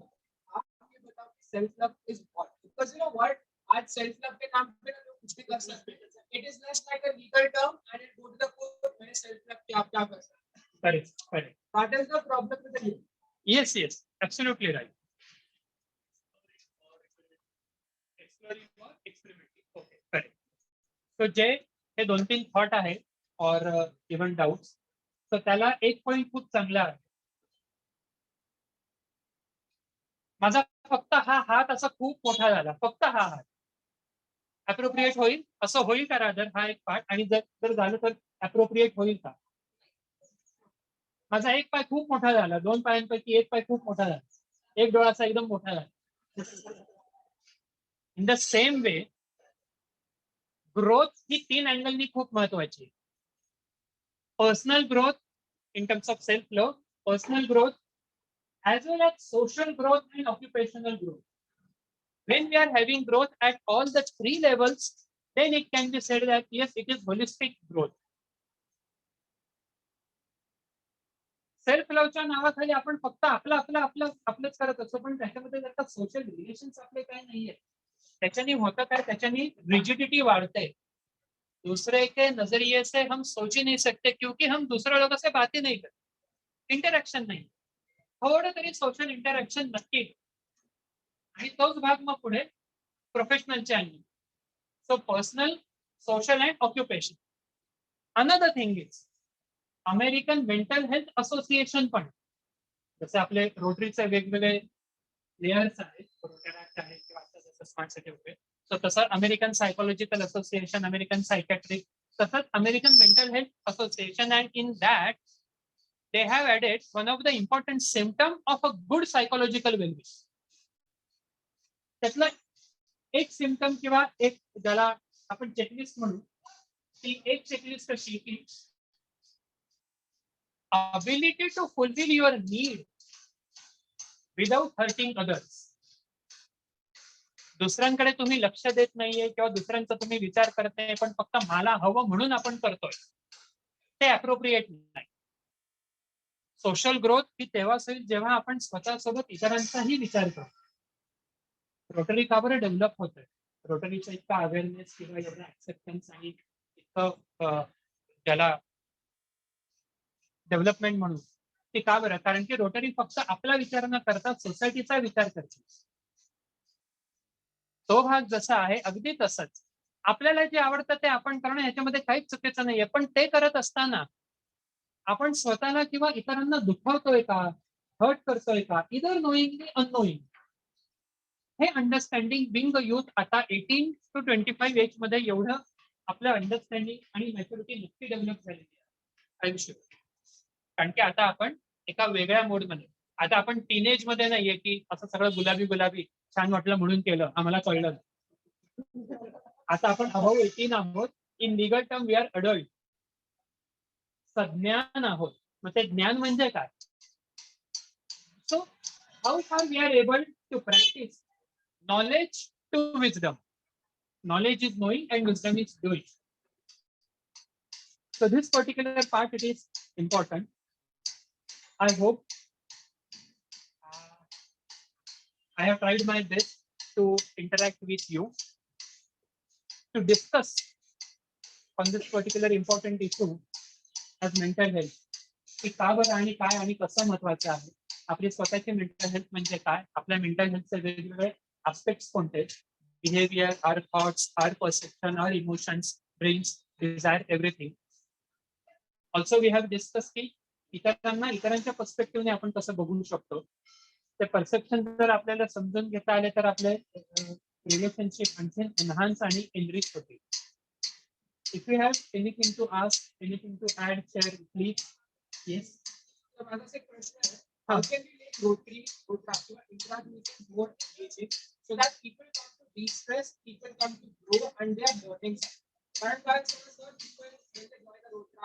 [SPEAKER 3] आप ये बताओ कि self-love is what? Because you know what? आज self-love के नाम पे ना लोग कुछ भी कर सकते हैं. It is less like a legal term and it go to the court. Maine self-love क्या आप क्या कर सकते हैं?
[SPEAKER 9] Correct.
[SPEAKER 3] That is the problem with the youth.
[SPEAKER 9] Yes, absolutely right. Exploring or experimenting. Okay, correct. So जे हे 2-3 thought आहे और इवन डाउट्स, तर त्याला एक पॉइंट खूप चांगला आहे. माझा फक्त हा हात असा खूप मोठा झाला, फक्त हा हात अप्रोप्रिएट होईल असं होईल का रादर, हा एक पार्ट, आणि जर झालं तर अप्रोप्रिएट होईल का? माझा एक पाय खूप मोठा झाला, 2 पायांपैकी एक पाय खूप मोठा झाला, एक डोळाचा एकदम मोठा झाला. In the same way growth ही 3 अँगलनी खूप महत्वाची. Personal growth in terms of self love, personal growth as well as social growth and occupational growth. When we are having growth at all the 3 levels, then it can be said that yes, it is holistic growth. Self लवच्या नावाखाली आपण फक्त आपलंच करत असतो, पण त्याच्यामध्ये जर का सोशल रिलेशन्स आपले काय नाहीये, त्याच्यानी होतं काय, त्याच्यानी रिजिडिटी वाढते. दूसरे के नजरिए से हम सोच ही नहीं सकते, क्योंकि हम दूसरे लोगों से बात ही नहीं करते, इंटरॅक्शन नाही. थोडं तरी सोशल इंटरॅक्शन नक्की, आणि तोच भाग मग पुढे प्रोफेशनलच्या आहे. So personal, social and occupation. Another thing is American mental health association पण, जसे आपले रोटरीचे वेगवेगळे लेयर्स आहेत, रोटरॅक्ट आहे किंवा आता जसं स्मार्ट सिटी होते, तर तसं American psychological association, American psychiatric, तसंच American mental health association, and in that they have added one of the important symptom of a good psychological well-being. त्यातला एक सिम्पटम किंवा एक ज्याला आपण चेकलिस्ट म्हणू, ती एक चेकलिस्ट अशी की ability to fulfill your need without hurting others. दुसऱ्यांकडे तुम्ही लक्ष देत नाहीये किंवा दुसऱ्यांचा तुम्ही विचार करत नाही, पण फक्त मला हवं म्हणून आपण करतोय, ते अप्रोप्रिएट नाही. सोशल ग्रोथ ही तेव्हाच होईल जेव्हा आपण स्वतःसोबत इतरांचाही विचार करतो. रोटरी का बरं डेव्हलप होतोय? रोटरीचा इतका अवेअरनेस किंवा एवढा ऍक्सेप्टन्स आणि इतकं ज्याला डेव्हलपमेंट म्हणून ते का बरं? कारण की रोटरी फक्त आपला विचार न करता सोसायटीचा विचार करते. तो भाग जसा आहे अगदी तसंच आपल्याला जे आवडतं ते आपण करणं, याच्यामध्ये काहीच चुकीचं नाहीये. पण ते करत असताना आपण स्वतःला किंवा इतरांना दुखावतोय का, हर्ट करतोय का, इदर नोईंगली अननोईंग. हे अंडरस्टँडिंग बिंग अ यूथ आता 18 to 25 एज मध्ये एवढं आपलं अंडरस्टँडिंग आणि मॅच्युरिटी नक्की डेव्हलप झालेली आहे आयुष्य. कारण की आता आपण एका वेगळ्या मोडमध्ये, आता आपण टीनेज मध्ये नाहीये की असं सगळं गुलाबी गुलाबी छान वाटलं म्हणून केलं, आम्हाला कळलं. आता आपण अबाव 18 आहोत. In legal term we are adult. सज्ञान आहोत. मग ते ज्ञान म्हणजे काय? So how far we are able to practise knowledge to wisdom. Knowledge is knowing and wisdom is doing. So this particular part, it is important. I hope I have tried my best to interact with you to discuss on this particular important issue as mental health. की का बरं आणि काय आणि कसं महत्वाचं आहे. आपली स्वतःची मेंटल हेल्थ म्हणजे काय, आपल्या मेंटल हेल्थचे वेगवेगळे aspects कोणते, behavior, our thoughts, our perception, our emotions, dreams, desire, everything. Also we have discussed की इतरांना इतरांच्या पर्स्पेक्टिव्हने आपण कसं बघू शकतो. ते परसेप्शन जर आपल्याला समजून घेता आले तर आपले रिलेशनशिप आणखी एनहान्स आणि एनरिच होते. If you have anything to ask, anything to add, share, please. Yes.
[SPEAKER 3] So माझा एक प्रश्न आहे, how can we make Rotary किंवा interact meetings more engaging so that people come to de-stress, people come to grow and they are learning. कारण काय समजतं, people when they join the Rotary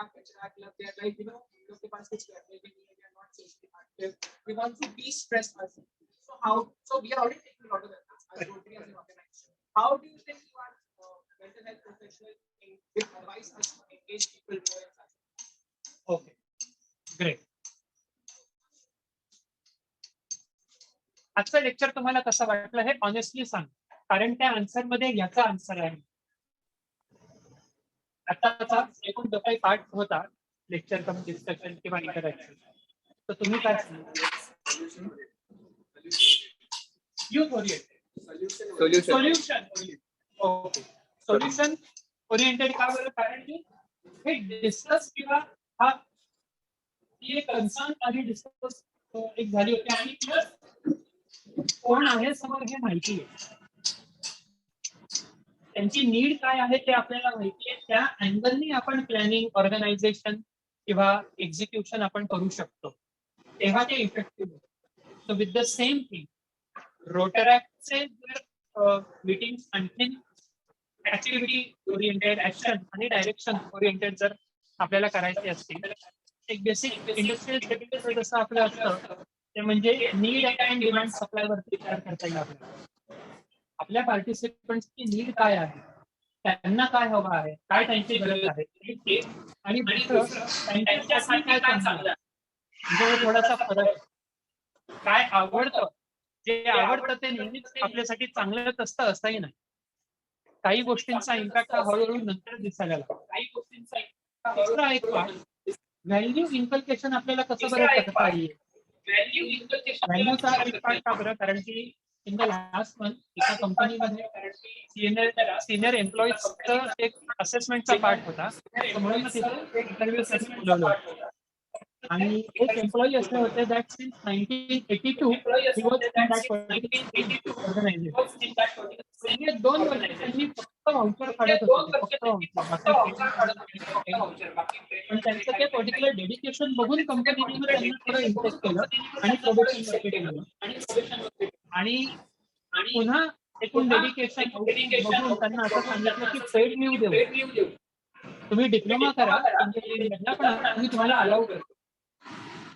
[SPEAKER 3] club, they are like, you know, हम लोग के pass कुछ करने के लिए, we are not socially active, we want to de-stress ourselves. So how, so we are already taking a lot of efforts as Rotary as an organization. How do you think you are mental health professional give advice us to engage people more in such?
[SPEAKER 9] Okay, great. आजचं lecture तुम्हाला कसं वाटलं हे honestly सांग, कारण त्या answer मध्ये याचा आन्सर आहे. आताचा एकूण जो काही पार्ट होता लेक्चर कम डिस्कशन किंवा इंटरॅक्शन, तर तुम्ही काय सांगितलं? Youth oriented solution. Okay, solution oriented का बरं? कारण की हे डिस्कस किंवा हा एक कन्सर्न आणि डिस्कस एक झाली होती आणि प्लस कोण आहे समोर हे माहिती आहे, त्यांची नीड काय आहे ते आपल्याला माहिती आहे. त्या अँगलनी आपण प्लॅनिंग, ऑर्गनायझेशन किंवा एक्झिक्युशन आपण करू शकतो, तेव्हा ते इफेक्टिव्ह होतं. So with the same thing रोटरॅक्टचे जर मीटिंग्स आणखी ऍक्टिव्हिटी ओरिएंटेड, ऍक्शन आणि डायरेक्शन ओरिएंटेड जर आपल्याला करायचे असतील, एक बेसिक इंडस्ट्रियल जसं आपलं असतं ते म्हणजे नीड अँड डिमांड सप्लाय वरती तयार करता येईल आपल्याला. आपल्या पार्टिसिपंट्सची नीड काय आहे, त्यांना काय हवं आहे, काय त्यांची गरज आहे, आणि त्यांच्यासाठी काय चांगलं आहे. म्हणजे थोडासा फरक, काय आवडतं, जे आवडतं ते नेहमीच आपल्यासाठी चांगलंच असतं असंही नाही. काही गोष्टींचा इम्पॅक्ट हा हळूहळू नंतर दिसायला लागतो. काही गोष्टींचा व्हॅल्यू इन्कल्केशन आपल्याला कसं बरं करता येईल. व्हॅल्यूचा इम्पॅक्ट का बरं? कारण की इन द लास्ट मंथ एका कंपनीमध्ये सिनियर एम्प्लॉईजचं एक असेसमेंटचा पार्ट होता, म्हणून तिथे इंटरव्ह्यू बोलवलं. आणि एक एम्प्लॉई असे होते that since 1982 he was in that particular organization. त्यांनी 2 वर्ष त्यांनी फक्त व्हाउचर काढत होते, फक्त voucher. पण त्यांचं ते पर्टिक्युलर डेडिकेशन बघून कंपनीने त्यांना थोडं इम्प्रेस केलं आणि प्रोडक्शन केलं. आणि पुन्हा एकूण डेडिकेशन बघून त्यांना असं सांगितलं की पेड लीव्ह देऊ, तुम्ही डिप्लोमा करा इंजिनिअरिंग मधला, पण आम्ही तुम्हाला अलाउ करतो.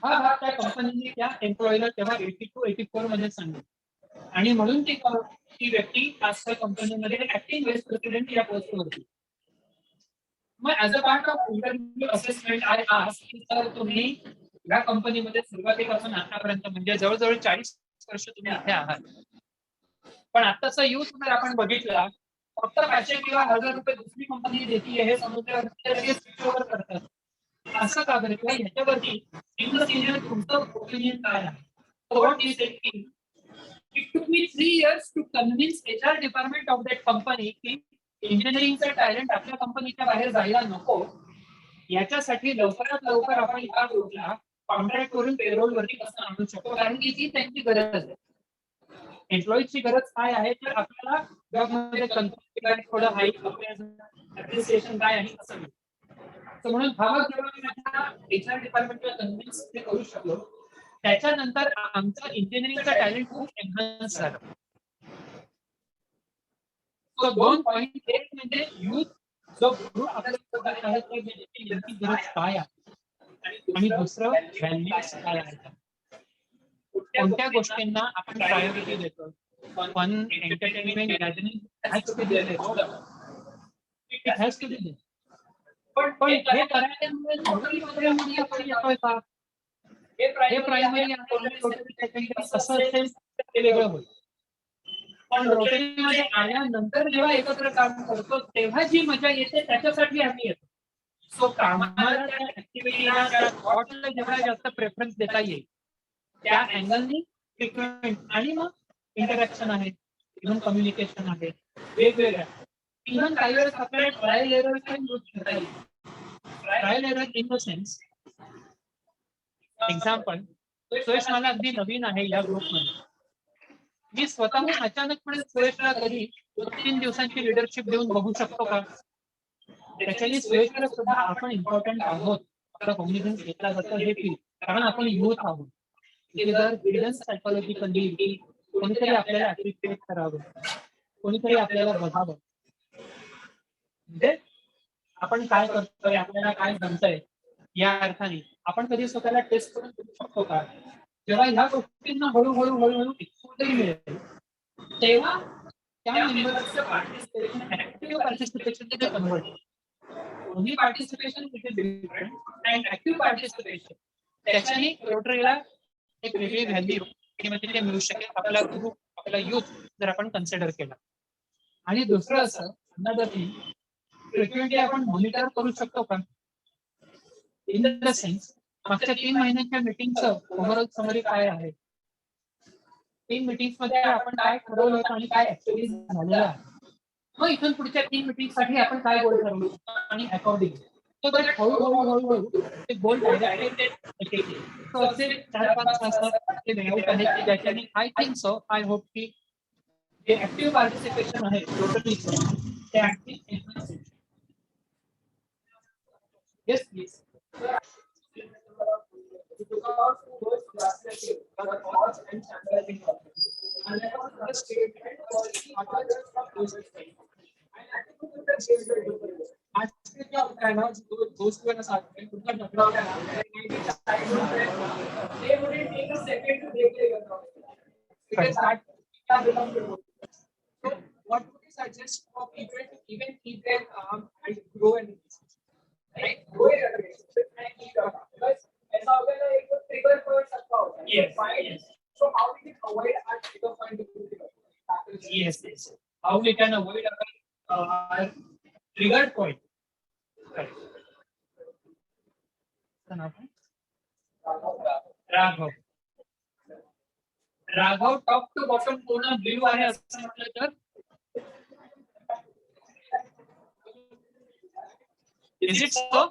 [SPEAKER 9] हा भाग त्या कंपनीने त्या एम्प्लॉईला तेव्हा 82-84 मध्ये सांगितलं. आणि म्हणून ती व्यक्ती आज त्या कंपनीमध्ये ऍक्टिंग व्हाईस प्रेसिडेंट या पोस्टवरती. मग as a part of interview assessment I ask की सर तुम्ही या कंपनीमध्ये सुरुवातीपासून आतापर्यंत म्हणजे जवळजवळ 40 वर्ष तुम्ही इथे आहात, पण आताचा युथ जर आपण बघितला फक्त 500 किंवा 1000 रुपये दुसरी कंपनी देते हे समजल्यावरती स्विच ओव्हर करतात. असं का बरं? किंवा ह्याच्यावरती इन द सिनियर तुमचं ओपिनियन काय आहे? What is it? It took me 3 years to convince HR department of that company की इंजिनिअरिंगचा टॅलेंट आपल्या कंपनीच्या बाहेर जायला नको. याच्यासाठी लवकरात लवकर आपण या ग्रुपला कॉन्ट्रॅक्ट करून पेरोल वरती कसं आणू शकतो, कारण की ती त्यांची गरज आहे. एम्प्लॉईची गरज काय आहे तर आपल्याला जॉबमध्ये कंपनी थोडं हाई अप्रिसिएशन काय आहे असं. म्हणून हा जेव्हा मी माझ्या HR डिपार्टमेंटला कन्व्हिन्स करू शकलो, त्याच्यानंतर आमचा इंजिनिअरिंगचा टॅलेंट खूप एन्हान्स झाला. सो 2.1 म्हणजे युथ जो ग्रुप आपल्याला आहे त्याची गरज काय आहे आणि दुसरं व्हॅल्यूज काय आहेत, कोणत्या गोष्टींना आपण प्रायोरिटी देतो. Fun entertainment gathering has to be there, it has to be there. पण हे करायला टोटली आपण येतोय का? हे प्रायमरी असं असेल ते वेगळं होईल. पण रोटरीमध्ये आल्यानंतर जेव्हा एकत्र काम करतो तेव्हा जी मजा येते त्याच्यासाठी आम्ही येतो. सो कामाला त्या ऍक्टिव्हिटीला त्या थॉटला जेवढा जास्त प्रेफरन्स देता येईल त्या अँगलनी ट्रीटमेंट आणि मग इंटरॅक्शन आहे, इव्हन कम्युनिकेशन आहे वेगवेगळ्या. इव्हन काही वेळेस आपल्याला ट्रायल एररचा यूज करता येईल. Trial error in the sense example, Suresh मला अगदी नवीन आहे या ग्रुपमध्ये, मी स्वतःहून अचानकपणे सुरेशला कधी 2-3 दिवसांची लिडरशिप देऊन बघू शकतो का? त्याच्याने सुरेशला सुद्धा आपण इम्पॉर्टंट आहोत, आपला कॉम्युनिकेशन घेतला जातं हे फील, कारण आपण युथ आहोत. इथे जर हिडन सायकोलॉजिकली कोणीतरी आपल्याला ऍप्रिशिएट करावं, कोणीतरी आपल्याला बघावं, म्हणजे आपण काय करतोय, आपल्याला काय जमतंय या अर्थाने आपण कधी स्वतःला टेस्ट करून बघू शकतो का? जेव्हा ह्या गोष्टींना हळूहळू एक्सपोजर मिळेल तेव्हा त्या मेंबर्सचं पार्टिसिपेशन ऍक्टिव्ह पार्टिसिपेशन तिथे कन्वर्ट होईल. Only participation is different and active participation त्याच्याने रोटरीला एक वेगळी व्हॅल्यू तिथे मिळू शकेल, आपला ग्रुप आपला युथ जर आपण कन्सिडर केला. आणि दुसरं असं फ्रिक्वेंटली आपण मॉनिटर करू शकतो का? इन द सेन्स मागच्या 3 महिन्यांच्या मीटिंगचं ओव्हरऑल समरी काय आहे, 3 मीटिंग्स मध्ये आपण काय ठरवलं होतं आणि काय ऍक्च्युअली झालेलं आहे. मग इथून पुढच्या 3 मीटिंग साठी आपण काय गोल ठरवू आणि अकॉर्डिंग हळूहळू ते गोल डायरेक्टेड असे 4-5 तासात ते लेआउट आहे की ज्याच्याने I think so I hope की जे ऍक्टिव्ह पार्टिसिपेशन आहे टोटली ते active. Yes please. What would you suggest for people to even keep their calm and grow and right? Grow your relationship and keep your calm. Because as always, एक trigger point सबका होता है. Yes. Yes. So how we can avoid our trigger point to trigger? Yes. Yes. How we can avoid our trigger point? Right. Raghav. Raghav top to bottom पूर्ण blue आहे असं म्हटलं तर is it so?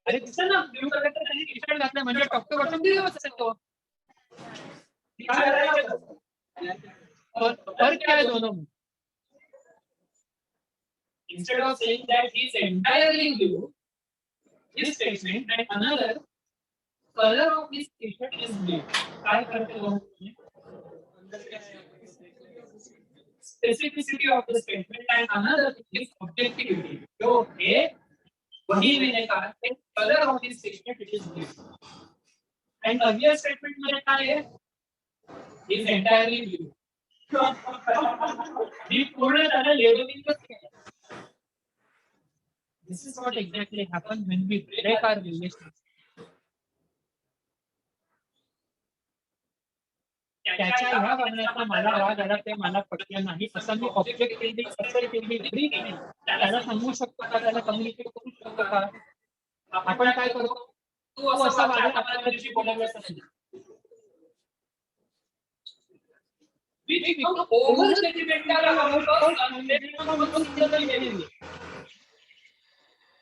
[SPEAKER 9] अरे दिसतं ना ब्ल्यू कलरचा त्यांनी टी शर्ट घातला म्हणजे टॉप टू बॉटम दिवस असेल तो. फर्क क्या है दोनों में? Instead of saying that he is entirely blue, this statement and another color of his t-shirt is blue. काय करते दोनों में? Specificity of the statement and another is objectivity. जो है वही मैंने कहा कि color of this statement it is blue. And earlier statement में क्या है? He is entirely blue. ही पूर्ण त्याला लेबलिंगच केलं. This is what exactly happens when we break our relationship. त्याच्या ह्या वागण्याचा मला राग आला ते मला पटलं नाही असं मी ऑब्जेक्टिव्हली असर्टिव्हली फ्री नाही त्याला सांगू शकतो का त्याला कम्युनिकेट करू शकतो का? आपण काय करतो तू असं वागला आपल्या दिवशी बोलायलाच नाही.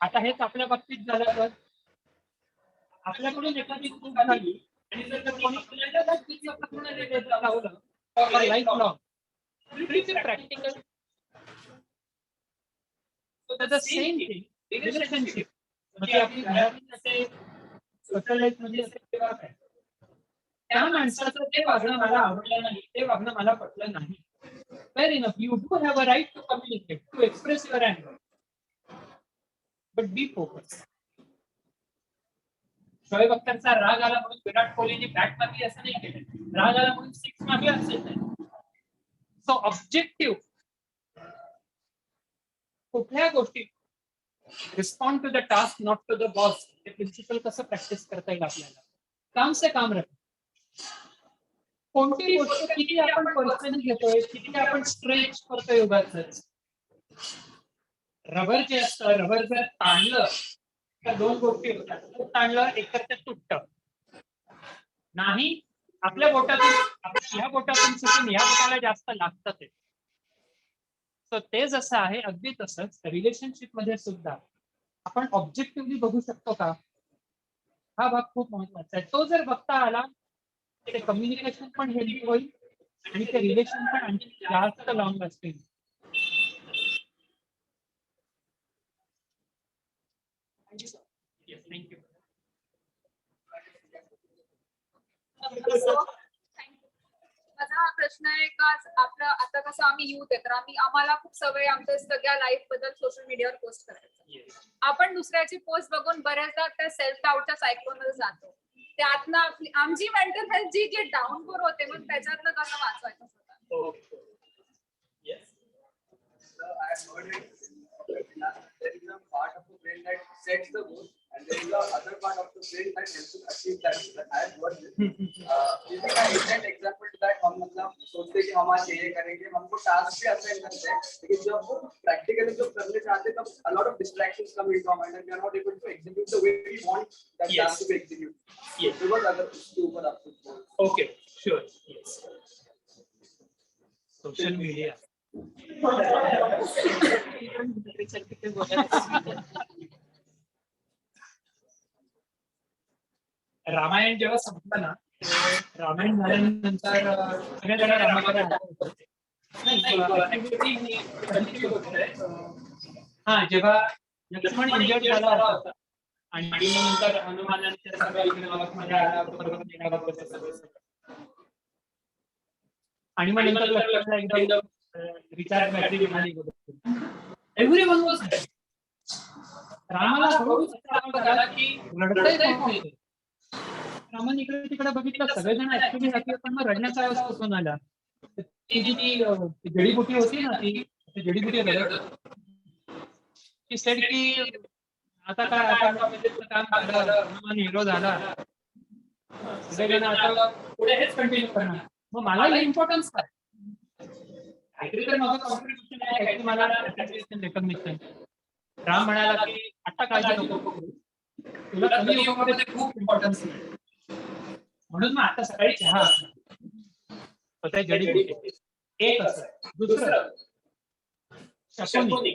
[SPEAKER 9] आता हेच आपल्या बाबतीत झालं तर आपल्याकडून एखादी चूक झाली आणि जर कोणी life long practical same thing relationship म्हणजे आपली घरातील असे सोशल लाईफ मध्ये असे त्या माणसाचं ते वागणं मला आवडलं नाही ते वागणं मला पटलं नाही. Fair enough you do have a right to communicate to express your अँगर बट बी फोकस. शोएब अख्तरचा राग आला म्हणून विराट कोहलीने बॅट मारली असं नाही केलं. राग आला म्हणून सिक्स मारली असेल नाही. सो ऑब्जेक्टिव्ह कुठल्या गोष्टी respond to the task not to the boss हे प्रिन्सिपल कसं प्रॅक्टिस करता येईल आपल्याला. काम से काम रख. कोणती गोष्ट किती आपण पर्सनली घेतोय किती आपण स्ट्रेच करतोय उगाच. रबर जे असतं रबर जर ताणलं तर दोन गोष्टी होतात. ताणलं एकतर ते तुटतं नाही आपल्या बोटातून ह्या बोटातून सुटून ह्या बोटाला जास्त लागतं ते. तर ते जसं आहे अगदी तसंच रिलेशनशिप मध्ये सुद्धा आपण ऑब्जेक्टिव्हली बघू शकतो का हा भाग खूप महत्वाचा आहे. तो जर बघता आला ते कम्युनिकेशन पण हेल्दी होईल आणि ते रिलेशन पण आणखी जास्त लॉंग असतील. थँक्यू.
[SPEAKER 4] माझा हा प्रश्न आहे का आपलं आता कसं आम्ही युथ आहे तर आम्हाला खूप सवय आमच्या सगळ्या लाईफ बद्दल सोशल मीडियावर पोस्ट करायचं. आपण दुसऱ्याची पोस्ट बघून बऱ्याचदा त्या सेल्फ डाऊटच्या सायकल मध्ये जातो. त्यातनं आमची मेंटल हेल्थ जी डाऊन फॉर होते मग त्याच्यातनं कसं वाचवायचं स्वतः.
[SPEAKER 10] There is a part of the brain that sets the goal, and there is a other part of the brain that helps to achieve that. I have got this. This is an exact example that हम मतलब सोचते हैं कि हम आज ये करेंगे, हमको task भी assign करते हैं, लेकिन जब वो प्रैक्टिकली जब करने जाते हैं तब a lot of distractions come into our mind and we are not able to execute the way we want that task to be executed.
[SPEAKER 9] Yes.
[SPEAKER 10] Because अगर उसके ऊपर आपको.
[SPEAKER 9] Okay, sure. Yes. Social media. Ramayana जेव्हा संपलं ना रामायण झाल्यानंतर सगळ्या जण रामाकडे हा जेव्हा लक्ष्मण इंजर्ड झाला होता आणि नंतर हनुमानाच्या आणि मग नंतर लक्ष्मणला एकदम रिचार्ज बॅटरी मिळाली. एव्हरीवन वाज रामाला की रडतंय कोण. रामाने इकडे तिकडे बघितलं सगळेजण ऍक्च्युअली हॅपी पण मग रडण्याचा आवाज कुठून आला. ती जी जडीबुटी होती ना ती जडीबुटी रडत ती सेड की आता काय काम हनुमान हिरो झाला सगळेजण आता पुढे हेच कंटिन्यू करणार. मग मला इम्पॉर्टन्स काय काहीतरी तर माझं कॉन्ट्रीब्युशन आहे की मला रेकग्निशन. राम म्हणाला की आता काळजी नको तुला कमी युगामध्ये खूप इम्पॉर्टन्स आहे म्हणून मग आता सकाळी चहा असतो जडीबुटी एक असं. दुसरं शकुनी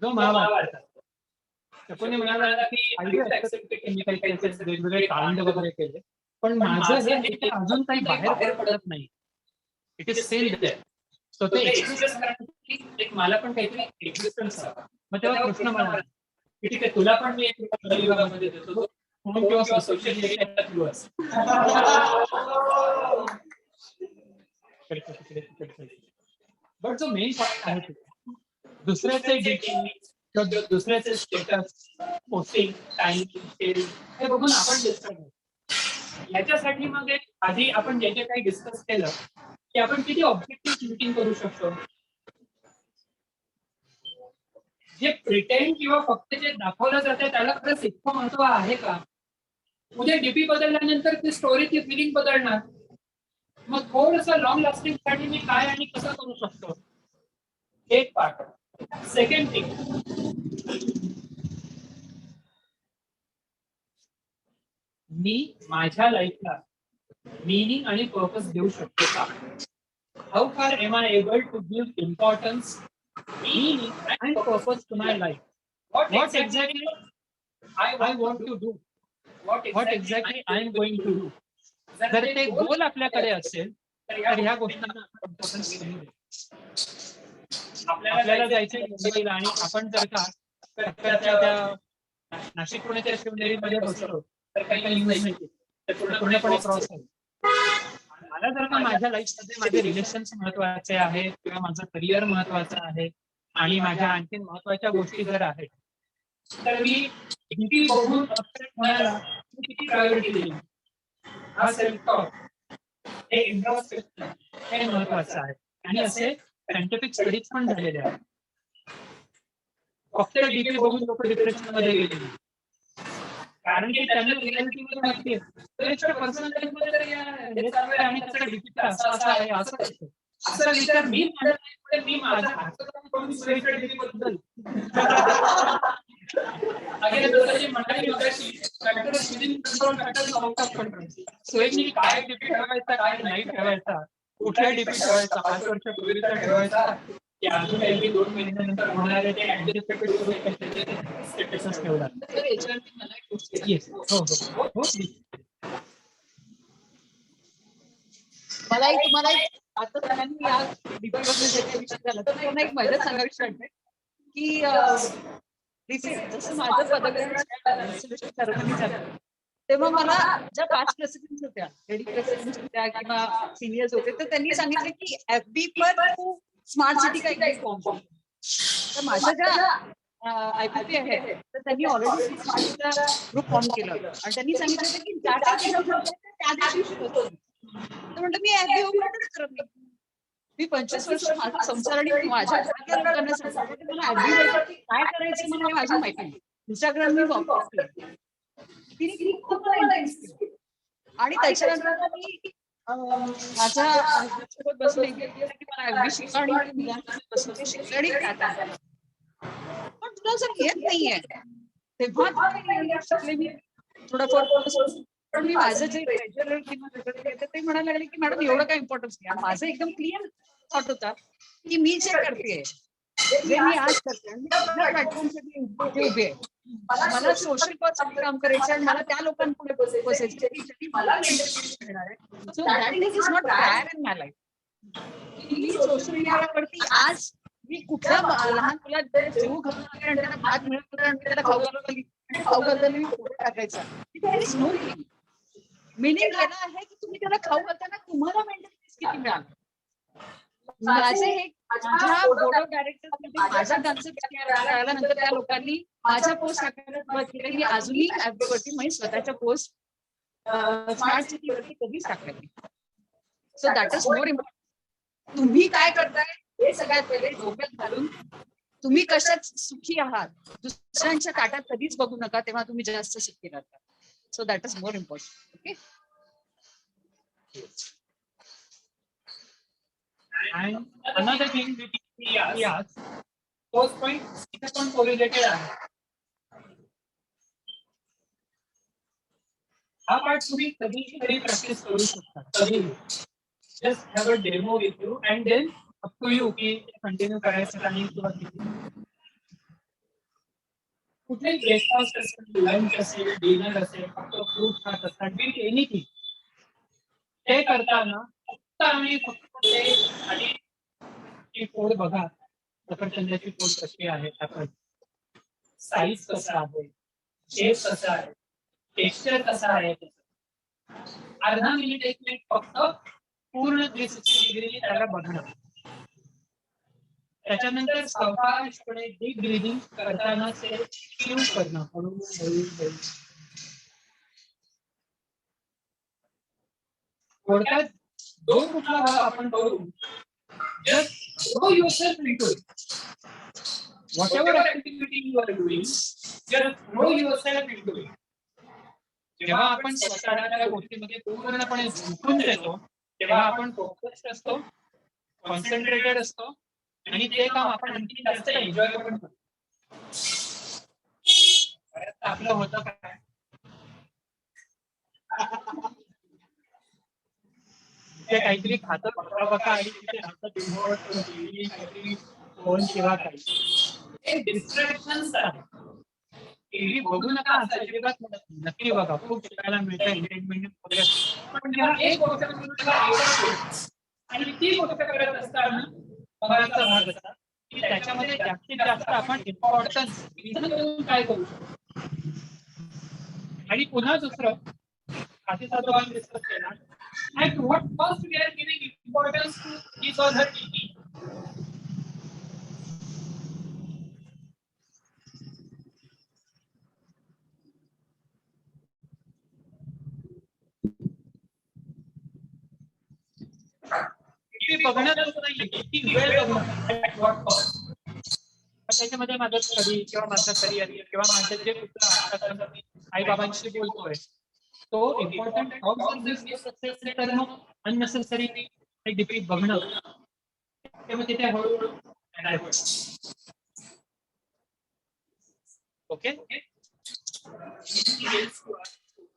[SPEAKER 9] जो महाभारतात कोणी म्हणाला की केमिकल केसेस वेगवेगळे कांड वगैरे केले, पण माझं हे अजून काही बाहेर पडत नाही. It is still there. So ते एक्सप्रेस करण्यासाठी एक मला पण काहीतरी एक्झिस्टन्स हवा. मग तेव्हा कृष्ण म्हणाला की ठीक आहे, तुला पण मी एक कलियुगामध्ये देतो, फोन किंवा social media through us. But जो मेन पॉईंट आहे दुसऱ्याचे डिटेल किंवा दुसऱ्याचे स्टेटस, पोस्टिंग, टाइम, हे बघून आपण डिस्टर्ब होतो. याच्यासाठी मग एक आधी आपण जे काही डिस्कस केलं की आपण किती ऑब्जेक्टिव्ह थिंकिंग करू शकतो. जे प्रिटेंड किंवा फक्त जे दाखवलं जाते त्याला खरंच इतकं महत्व आहे का? उद्या डीपी बदलल्यानंतर ती स्टोरी, ती फिलिंग बदलणार. मग थोडंसं लॉंग लास्टिंग साठी मी काय आणि कसं करू शकतो, एक पार्ट. सेकंड थिंग, मी माझ्या लाईफला मीनिंग आणि पर्पस देऊ शकतो का? How far am I able to give importance, meaning and purpose to my life? What exactly I want to do, what exactly I am going to do. जर ते गोल आपल्याकडे असेल तर ह्या गोष्टींना आपण इम्पॉर्टन्स कमी देऊ. आपल्याला जायचं मुंबईला आणि आपण जर का त्या नाशिक पुण्याच्या शिवनेरीमध्ये बसलो तर काही न्यूज नाही, तर पूर्णपणे क्रॉस आहे. मला जर का माझ्या लाईफमध्ये माझे रिलेशन्स महत्वाचे आहेत किंवा माझं करिअर महत्वाचं आहे आणि माझ्या आणखी महत्वाच्या गोष्टी जर आहेत, तर मी किती बघून अपसेट होण्याला किती प्रायोरिटी देईल, हा सेल्फ टॉक, हे इंट्रोस्पेक्शन, हे महत्वाचं आहे. आणि असे सायंटिफिक स्टडीज पण झालेले आहेत. फक्त डीपी बघून लोक डिप्रेशन मध्ये गेलेली, कारण की त्यांना रियालिटीमध्ये माहिती आहे पर्सनल लाईफ मध्ये हे चालू आहे आणि त्याचा डीपी असं आहे, असा विचार मी माझा डीपी बद्दल सो एक मी काय डीपी ठेवायचा, काय नाही ठेवायचा, कुठल्या डीपी ठेवायचा, 5 वर्षापूर्वीचा ठेवायचा की अजून काही 2 महिन्यानंतर होणारे ते अँटिसिपेट करून स्टेटस ठेवला.
[SPEAKER 4] मला एक तुम्हाला आता सगळ्यांनी या डिबेटमध्ये जे काही विचार झाला तर त्यांना एक मजा सांगावीशी वाटते की जसं माझं पदग्रहण सर्वांनी झालं तेव्हा मला ज्या 5 प्रेसिडेंट्स होत्या, लेडी प्रेसिडेंट्स होत्या किंवा सिनियर्स होते, तर त्यांनी सांगितलं की एफबी पर स्मार्ट सिटी का एक फॉर्म. तर माझ्या ज्या आयपीपी आहे तर त्यांनी ऑलरेडी स्मार्ट सिटीचा ग्रुप फॉर्म केलं आणि त्यांनी सांगितलं की त्या दिवशी तर म्हटलं मी एफबी ओपनच करत नाही. मी 25 वर्ष माझा संसार आणि माझ्या लोकांना सांगितलं मला एफबी काय करायचं मला माझी माहिती नाही. इंस्टाग्राम मी वापरते आणि त्याच्यानंतर मी माझ्या बसले की मला एफबी शिका आणि बसवते शिकले आणि पण तुला जर येत नाहीये तेव्हा शिकले मी थोडंफार. पण मी माझं जे ते म्हणायला लागले की मॅडम एवढं काय इम्पॉर्टन्स नाही. माझं एकदम क्लिअर थॉट होता की मी जे करते जे मी आज करते आणि प्लॅटफॉर्मसाठी उभे आहे, मला सोशल कॉजसाठी काम करायचं आणि मला त्या लोकांपुढे बसायचं मला मिळणार आहे. So that is not fire in my life. Me social मीडियावरती आज मी कुठल्या लहान मुलाला जेवू घालून आणि त्याला भात मिळत होता आणि त्याला खाऊ घालताना मी फोटो टाकायचा. मिनिंग याला आहे की तुम्ही त्याला खाऊ घालताना तुम्हाला मेंटल पीस किती मिळालं. माझे हे माझ्या बोर्ड ऑफ डायरेक्टर माझ्या नंतर त्या लोकांनी माझ्या पोस्ट टाकायला सुरुवात केली. मी अजूनही ऍपवरती म्हणजे स्वतःच्या पोस्ट स्मार्ट सिटीवरती कधीच टाकले. So that is more important. तुम्ही काय करताय हे सगळ्यात पहिले डोक्यात घालून तुम्ही कशात सुखी आहात, दुसऱ्यांच्या ताटात कधीच बघू नका, तेव्हा तुम्ही जास्त सुखी राहता. So that is more important. Okay.
[SPEAKER 9] And another thing we ask, those points इथे पण correlated आहे. हा पार्ट तुम्ही कधीही तरी प्रॅक्टिस करू शकता. कधीही just have a demo with you and then up to you की कंटिन्यू करायचं आणि किंवा किती. कुठेही ब्रेकफास्ट असेल, लंच असेल, डिनर असेल, फक्त फ्रूट खात असतात, विथ एनिथिंग, ते करताना फक्त आणि फक्त ते आणि ती फोड बघा, सफरचंदाची फोड कशी आहे, आपण साईज कसा आहे, शेप कसा आहे, टेक्स्चर कसा आहे, अर्धा मिनिट 1 मिनिट फक्त पूर्ण 360 डिग्री त्याला बघणं. त्याच्यानंतर सावकाशपणे डीप ब्रीदिंग करताना ते फील करणं, हळूहळू. थोडक्यात जो कुठला भाग आपण करू, just throw yourself into it. Whatever activity you are doing, just throw yourself into it. जेव्हा आपण स्वतःला त्या गोष्टीमध्ये पूर्णपणे झोकून देतो, तेव्हा आपण फोकस्ड असतो, कॉन्सन्ट्रेटेड असतो आणि ते काम आपण आणखी जास्त एन्जॉय पण करतो. आपलं होतं काय, ते काहीतरी खातं बघा आणि तिथे काहीतरी फोन किंवा काही, हे डिस्ट्रॅक्शन्स आहेत. टीव्ही बघू नका असं अजिबात म्हणत नाही. नक्की बघा, खूप शिकायला मिळतं, एंटरटेनमेंट वगैरे. पण जेव्हा एक गोष्ट आणि ती गोष्ट करत असताना बघायचा भाग असतात की त्याच्यामध्ये जास्तीत जास्त आपण इम्पॉर्टन्स काय करू शकतो. आणि पुन्हा दुसरं आधी आपण डिस्कस केला, at what cost we are giving importance to his or her duty. TV बघण्याचं नाहीये, किती वेळ बघणं, at what cost. त्याच्यामध्ये माझं स्टडी किंवा माझं करिअर किंवा माझं जे कुठलं आई बाबांशी बोलतोय तो इम्पॉर्टंट सक्सेस करणं, अननेसेसरी डिफीट बघणं, त्यामुळे तिथे हळूहळू. Okay,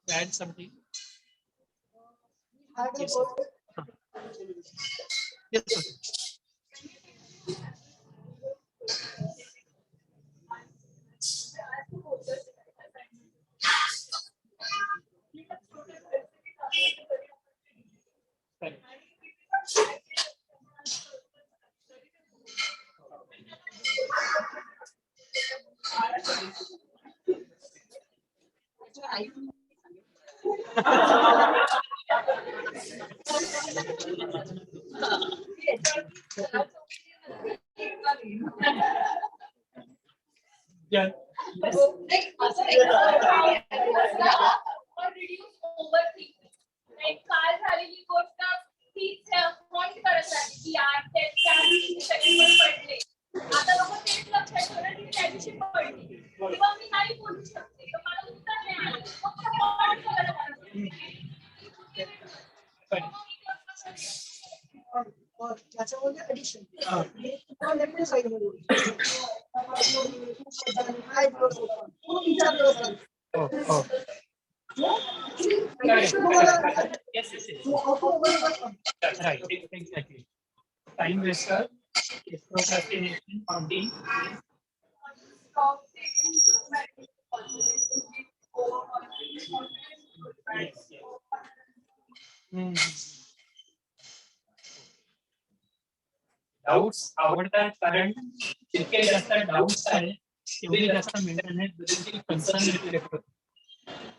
[SPEAKER 9] add something. Yes, sir. Yes, sir. Yeah.
[SPEAKER 8] काल झालेली गोष्ट तीच पॉइंट करत राहते की यार त्याच्यावर पडले, आता लोक तेच लक्षात ठेवलं की त्या दिवशी पडली किंवा मी नाही बोलू शकते तर मला उत्तर नाही आलं, फक्त पॉइंट करत राहते.
[SPEAKER 6] त्याच्यामध्ये ऍडिशन लेफ्ट साईडमध्ये काय दिवस होता, तो विचार करत राहतो.
[SPEAKER 9] Yes, yes, yes. Right, exactly. Time waster, procrastination, counting. Doubts आवडतात, कारण जितके जास्त डाउट्स आहेत तेवढे जास्त मेंटेनन्स बद्दलची कन्सर्न रिफ्लेक्ट होतो.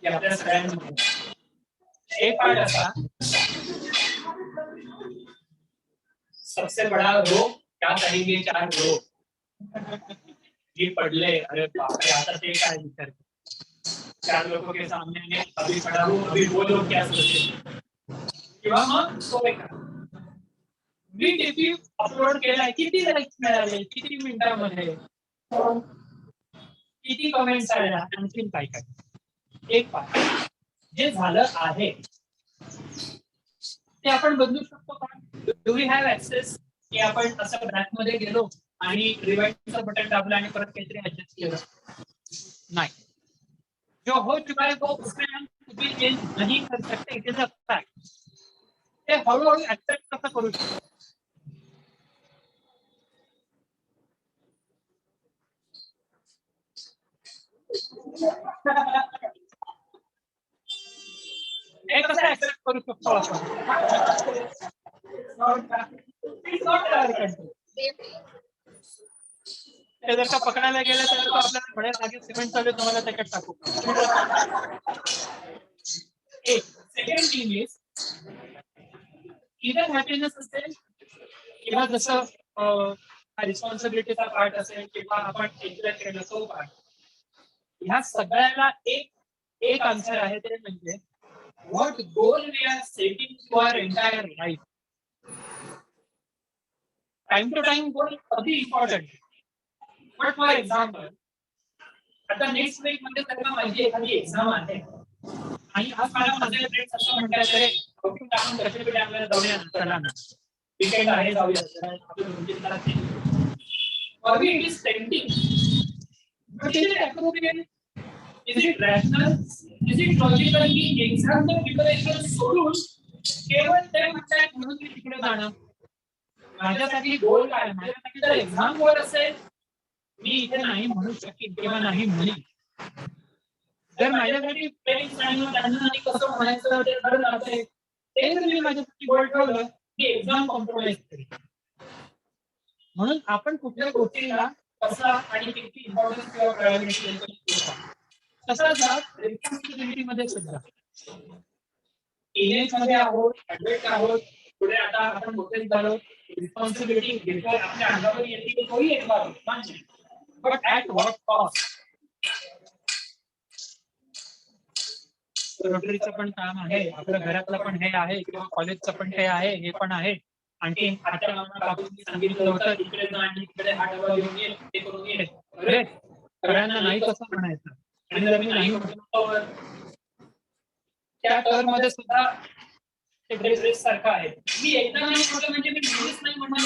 [SPEAKER 9] की आपल्या सगळ्यांमध्ये एक पार्ट असा, सबसे बड़ा रोग क्या करेंगे 4 लोग, ये पडले, अरे बापरे, आता ते काय विचार, 4 लोगों के सामने अभी खड़ा हूँ, अभी वो लोग क्या सोचेंगे, किंवा मग तो मी टीपी अपलोड केलाय, किती लाईक्स मिळाले, किती मिनिटांमध्ये, किती कमेंट्स आल्या, आणखीन काय काय. एक पार्ट जे झालं आहे ते आपण बदलू शकतो का? डू वी हॅव ऍक्सेस की आपण असं ब्रॅक मध्ये गेलो आणि रिवाइंडचं बटन दाबलं आणि परत काहीतरी ऍडजस्ट केलं? नाही. जो हो चुका है वो उसमें हम कुछ भी चेंज नहीं कर सकते, इट इज अ फैक्ट. ते हळूहळू ऍक्सेप्ट कसं करू शकतो? हे कसं ऍक्सेप्ट करू शकतो आपण? It's not our country. ते जर का पकडायला गेलं तर तो आपल्याला थोड्या जागी सिमेंट चालू तुम्हाला त्याच्यात टाकू. सेकंड थिंग इज इतर हॅपीनेस असेल किंवा जसं रिस्पॉन्सिबिलिटीचा पार्ट असेल किंवा आपण एन्जॉय केलं तो पार्ट, ह्या सगळ्याला एक आन्सर आहे ते म्हणजे what goal we are setting to our entire life. Time to time goal अगदी इम्पॉर्टंट. बट फॉर एक्झाम्पल आता नेक्स्ट वीक मध्ये त्यांना माझी एखादी एक्झाम आहे आणि आज मला माझे फ्रेंड्स असं म्हणतात अरे आपण कसे डॅमला जाऊया चला ना, वीकेंड आहे जाऊया. For me, it is tempting. But is it appropriate? Is it rational? Is it logical? की एक्झामचं प्रिपरेशन सोडून केवळ ते म्हणतात म्हणून मी तिकडे जाणं. माझ्यासाठी गोल काय? माझ्यासाठी जर एक्झाम गोल असेल, मी इथे नाही म्हणू शकेन किंवा नाही म्हणेन. जर माझ्यासाठी पेरेंट्स आणि त्यांना आणि कसं म्हणायचं ते ठरलं असेल, ते जर मी माझ्यासाठी गोल ठेवलं की एक्झाम कॉम्प्रोमाइज करेल. म्हणून आपण कुठल्या गोष्टीला कसा आणि किती इम्पॉर्टन्स किंवा प्रायोरिटी तसाच रिस्पॉन्सिबिलिटी मध्ये सुद्धा टीनेज मध्ये आहोत, ऍडल्ट आहोत, पुढे आता आपण मोठे झालो, रिस्पॉन्सिबिलिटी घेतोय, आपल्या अंगावर येते तोही एक बाब मान्य. But at what cost? रोटरीचं पण काम आहे, आपल्या घरातलं पण हे आहे किंवा कॉलेजचं पण हे आहे, हे पण आहे. आणखी आजच्या बाबूंनी सांगितलं होतं इकडे जा आणि इकडे हा डबा घेऊन ये, ते करून ये. अरे सगळ्यांना नाही कसं म्हणायचं? आणि जर मी नाही म्हटलं त्या टर्म मध्ये सुद्धा ते ड्रेस सारखं आहे. मी एकदा नाही म्हटलं म्हणजे मी नेहमीच नाही म्हणणार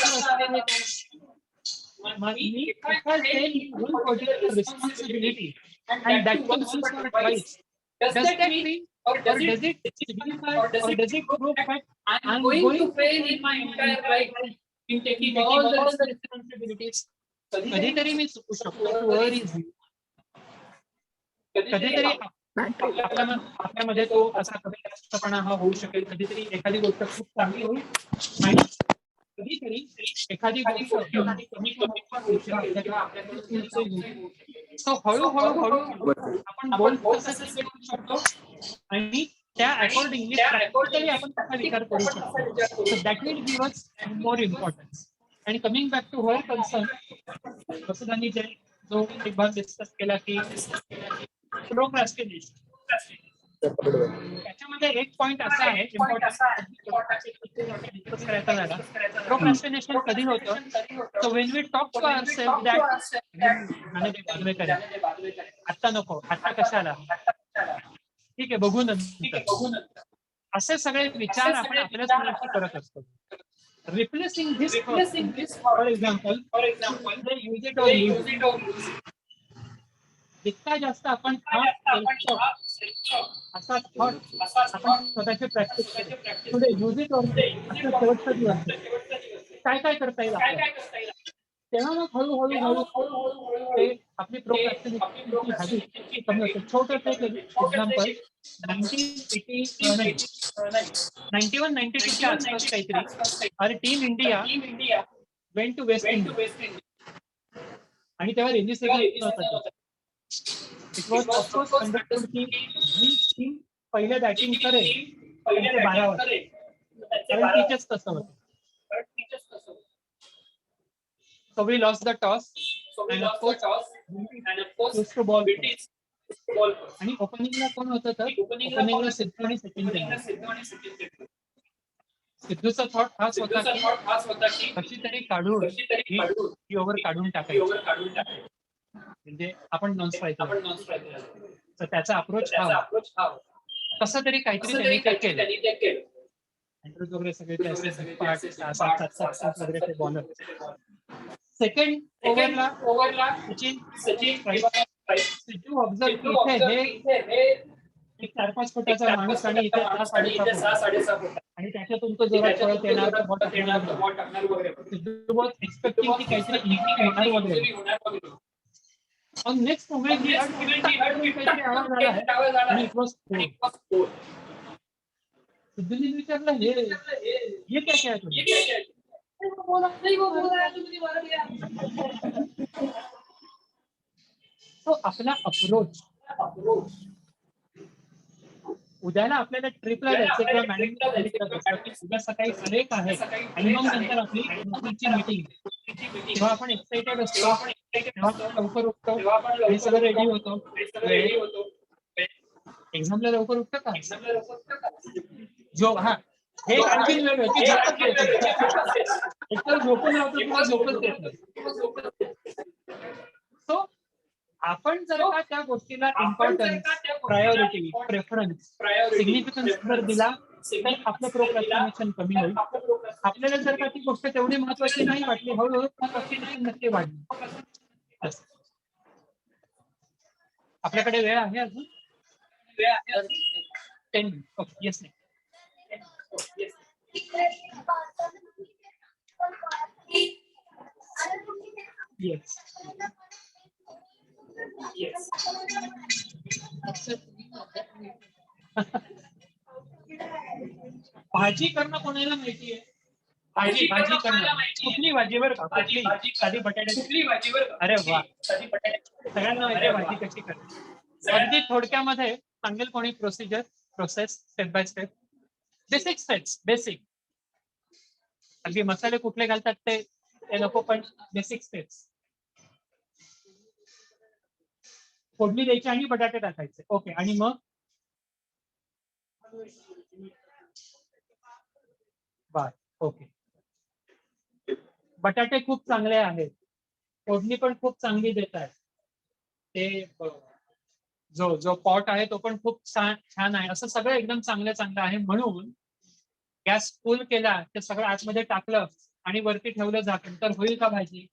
[SPEAKER 9] responsibility and that once or twice. Does that mean or does it signify or does it prove that I am going to fail in my entire life in taking all the responsibilities? कधीतरी मी चुकू शकतो. Where is you? कधीतरी आपल्यामध्ये तो असा कमी जास्तपणा हा होऊ शकेल. कधीतरी एखादी गोष्ट खूप चांगली होईल आणि कधीतरी एखादी गोष्ट कमी पण होऊ शकेल. तो हळूहळू आपण गोल कसा करू शकतो आणि त्या अकॉर्डिंगली प्रॅक्टिकली आपण त्याचा विचार करू शकतो. So that will give us more importance. आणि coming back to her concern, वसुधांनी जो एक भाग डिस्कस केला की प्रोक्रॅस्टिनेशन, त्याच्यामध्ये एक पॉइंट असा आहे डिस्कस करायचा झाला. प्रोक्रॅस्टिनेशन कधी होतं? So when we talk to ourself that आता नको, आता कशाला, ठीक आहे बघू नंतर, असे सगळे विचार आपण आपल्याच मनाशी करत असतो. Replacing this for example use it और लूज. जितका जास्त आपण असा थॉट आपण स्वतःची प्रॅक्टिस पुढे यूज इट और शेवटचा दिवस काय काय करता येईल आपल्याला, तेव्हा मग हळूहळू ते आपली प्रोक्रॅस्टिनेशनची हॅबिट कमी होते. छोटं एक्झाम्पल 91-92 च्या आसपास काहीतरी अरे team India went to West Indies आणि तेव्हा रेजिस्ट्रेशन नव्हतं. इट वॉज ऑफकोर्स अंडरस्टूड की ही टीम पहिले बॅटिंग करेल 12 वर, कारण टीचर्स तसं होतं. So we lost the toss and of course used to ball. आणि ओपनिंगला कोण होतं तर ओपनिंगला सिद्धू आणि सचिन तेंडुलकर. सिद्धूचा थॉट हाच होता की कशी तरी काढून ही ओव्हर काढून टाकायची, म्हणजे आपण नॉन स्ट्रायकर. तर त्याचा अप्रोच हा कसं तरी काहीतरी त्यांनी ते केलं. अँड्रूज वगैरे सगळे वगैरे बॉलर. सेकंड ओव्हरला सचिन सिद्धू ऑब्झर्व इथे हे एक 4-5 फुटाचा माणूस आणि इथे 6-6.5 फूट आणि त्याच्यातून तो जोरात पळत येणार, सिद्धू एक्सपेक्टिंग की काहीतरी होणार वगैरे. On next moment, he heard काहीतरी आवाज आला आहे आणि it was four. सिद्धूने विचारलं हे काय काय तुम्ही तो आपला अप्रोच उद्याला आपल्याला ट्रिपला जायचं किंवा उद्या सकाळी ब्रेक आहे आणि मग नंतर आपली नोकरीची मीटिंग तेव्हा आपण एक्साइटेड असतो तेव्हा लवकर उठतो हे सगळं रेडी होतो एक्झामला लवकर उठतं का जो हा हे आणखी वेळ आहे की झोपच येत नाही. एकतर झोपून राहतो किंवा झोपच येत नाही. So, आपण जर का त्या गोष्टीला इम्पॉर्टन्स प्रायोरिटी प्रेफरन्स सिग्निफिकन्स जर दिला तर आपलं प्रोक्रॅस्टिनेशन कमी होईल. आपल्याला जर का ती गोष्ट तेवढी महत्वाची नाही वाटली हळूहळू प्रोक्रॅस्टिनेशन नक्की वाढली. आपल्याकडे वेळ आहे अजून 10 minutes. ओके येस नाही येस येस भाजी करणं कोणाला माहितीये भाजी करणं कुठली भाजी बरं का कुठली साधी बटाट्याची कुठली भाजी बरं अरे वा सगळ्यांना माहिती भाजी कशी करते अगदी थोडक्यामध्ये सांगेल कोणी process step by step basic steps basic अगदी मसाले कुठले घालतात ते नको पण बेसिक स्टेप्स फोडणी द्यायची आणि बटाटे टाकायचे ओके आणि मग बर ओके बटाटे खूप चांगले आहेत फोडणी पण खूप चांगली देत आहेत ते जो पॉट आहे तो पण खूप छान आहे असं सगळं एकदम चांगलं आहे म्हणून गॅस फुल केला ते सगळं आतमध्ये टाकलं आणि वरती ठेवलं झाकण तर होईल का भाजी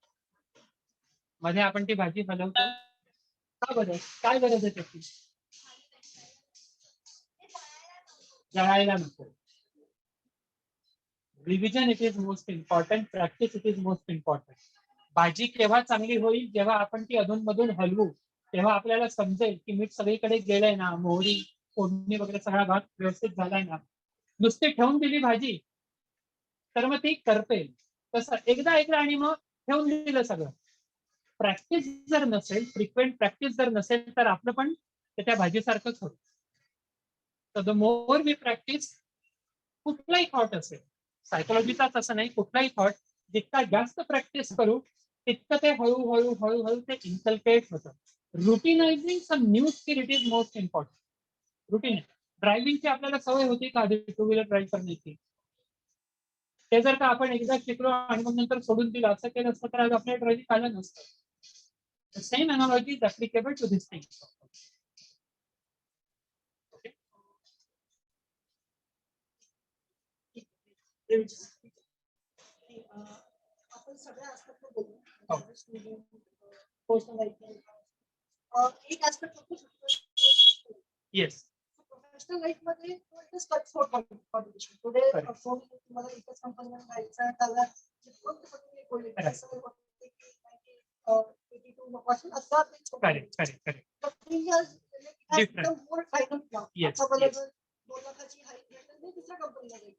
[SPEAKER 9] मध्ये आपण ती भाजी हलवतो का बरं काय गरज आहे त्याची जळायला नको revision it is most important practice it is most important भाजी केव्हा चांगली होईल जेव्हा आपण ती अधूनमधून हलवू तेव्हा आपल्याला समजेल की मीठ सगळीकडे गेलंय ना मोहरी फोडणी वगैरे सगळा भाग व्यवस्थित झालाय ना नुसती ठेवून दिली भाजी तर मग ती करपेल तसं एकदा आणि मग ठेवून दिलं सगळं प्रॅक्टिस जर नसेल फ्रिक्वेंट प्रॅक्टिस जर नसेल तर आपलं पण त्या भाजीसारखंच होतं तर द मोर वी प्रॅक्टिस कुठलाही थॉट असेल सायकोलॉजीचाच असं नाही कुठलाही थॉट जितका जास्त प्रॅक्टिस करू तितकं ते हळूहळू ते इन्कल्केट होतं routinising some new skill it is most important routine ड्रायव्हिंगची आपल्याला सवय होती का आधी टू व्हीलर ड्राईव्ह करण्याची ते जर का आपण एकदा शिकलो आणि मग नंतर सोडून दिलं असं केलं असतं तर आज आपल्या ड्रायव्हिंग आलं नसतं same analogy is applicable to this thing
[SPEAKER 6] आपण सगळ्या ऍस्पेक्ट बोलू एक ऍस्पेक्ट
[SPEAKER 9] येस
[SPEAKER 6] प्रोफेशनल लाईफ मध्ये कॉम्पिटिशन पुढे तुम्हाला एकच कंपनीमध्ये जायचं आहे त्याला दुसऱ्या कंपनीला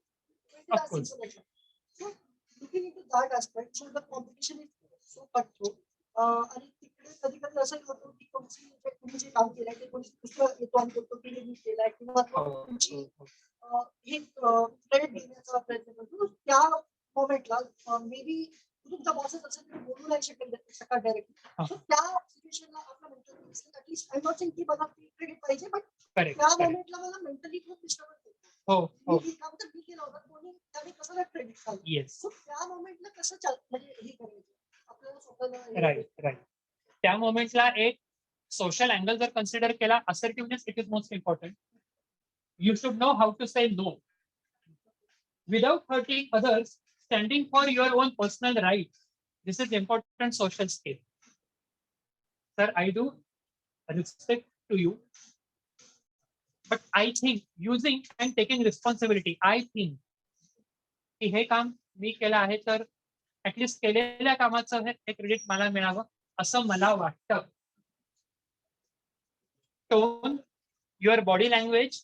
[SPEAKER 6] looking into that aspect, so the competition is so cutthroat. आणि तिकडे कधी कधी असं होतं की तुम्ही जे काम केलंय ते कोणी दुसरं येतो आणि बोलतो की मी केलंय किंवा तुमची हे क्रेडिट घेण्याचा प्रयत्न करतो त्या मोमेंटला मे बी तुमचा बॉसच असेल तर बोलू नाही शकेल सकाळ डायरेक्टली सो त्या सिच्युएशनला आपला mental at least I not saying की मला क्रेडिट पाहिजे बट त्या मोमेंटला मला मेंटली खूप डिस्टर्ब होतं काम तर मी केलं होतं कोणी त्याने कसं क्रेडिट खाल्लं सो त्या मोमेंटला कसं म्हणजे हे करायचं आपल्याला स्वतःला
[SPEAKER 9] राईट त्या मोमेंटला एक सोशल अँगल जर कन्सिडर केला assertiveness it is most important you should know how to say no without hurting others standing for your own personal right this is important social skill sir I do respect to you but I think using and taking responsibility, I think की हे काम मी केलं आहे तर at least केलेल्या कामाचं हे credit मला मिळावं असं मला वाटतं tone, your body language,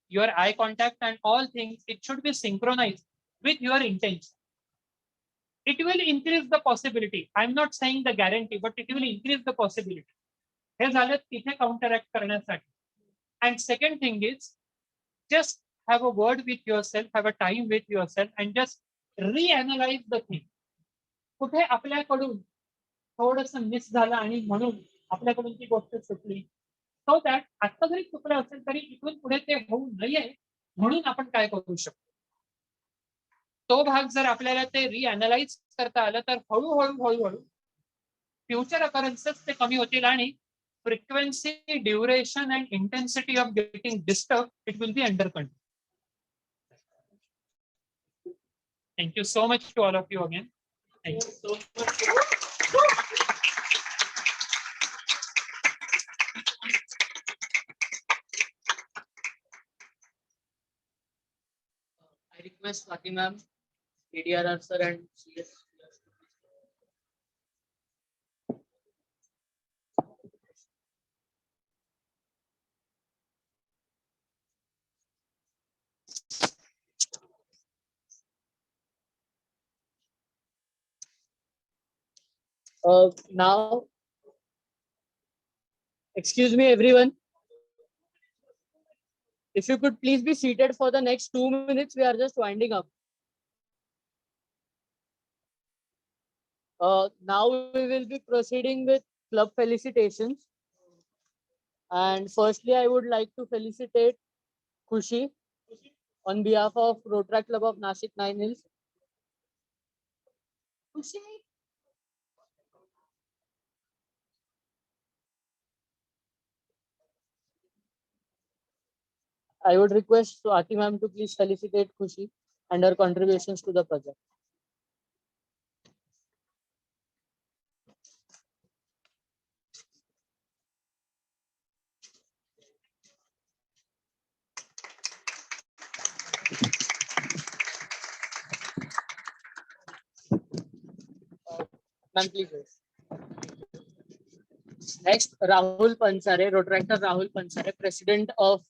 [SPEAKER 9] your eye contact, and all things, it should be synchronized with your intention. It will increase the possibility. I'm not saying the guarantee, but it will increase the possibility. हे झालं तिथे counteract करण्यासाठी. And second thing is, just have a word with yourself, have a time with yourself, and just reanalyze the thing. कुठे आपल्याकडून थोडंसं miss झालं आणि म्हणून आपल्याकडून ती गोष्ट सुटली. सो दॅट आता जरी चुकलं असेल तरी इथून पुढे ते होऊ नये म्हणून आपण काय करू शकतो. तो भाग जर आपल्याला ते रिअनालाइज करता आलं तर हळूहळू फ्युचर अकरन्सेस ते कमी होतील आणि frequency, duration, and intensity of getting disturbed, it will be under control. Thank you so much to all of you again. Thank you so much.
[SPEAKER 1] I request Swati ma'am, ADRR sir, and CS. Now, excuse me, everyone. If you could please be seated for the next 2 minutes, we are just winding up. Now we will be proceeding with club felicitations. And firstly, I would like to felicitate Khushi on behalf of Rotary Club of Nashik 9 Hills. Khushi. I would request Swati ma'am to please felicitate Khushi and her contributions to the project. Ma'am, please. Next, Rahul Pansare, Rotaractor Rahul Pansare, President of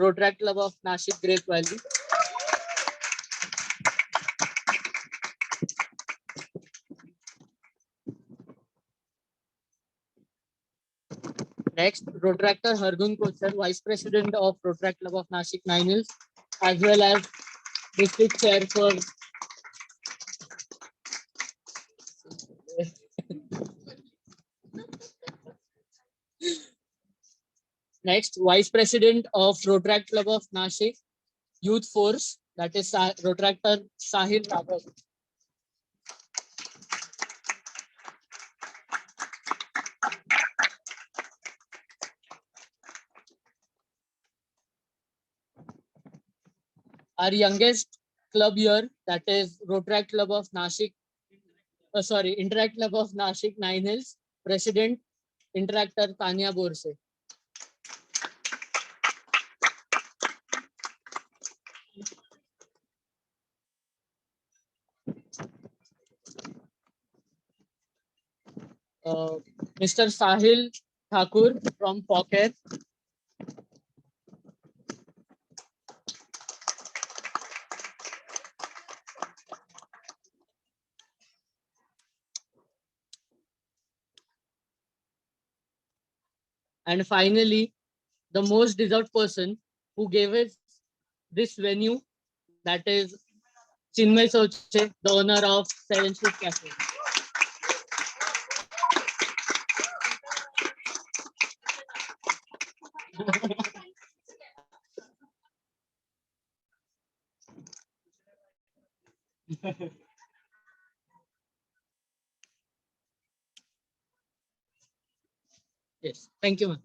[SPEAKER 1] Rotary Club of Nashik Great Valley. Next, Rotaractor Hargun Kochar, Vice President of Rotary Club of Nashik 9 Hills, as well as District Chair for Next, Vice President of Rotary Club of Nashik Youth Force, that is Rotaractor Sahil Thakur. Our youngest club here, that is Rotary Club of Nashik, Interact Club of Nashik 9 Hills, President Interactor Tanya Borse. Mr. Sahil Thakur from Pocket. And finally, the most deserved person who gave us this venue, that is Chinmay Soche, the owner of 7 Street Cafe. Yes, thank you, ma'am.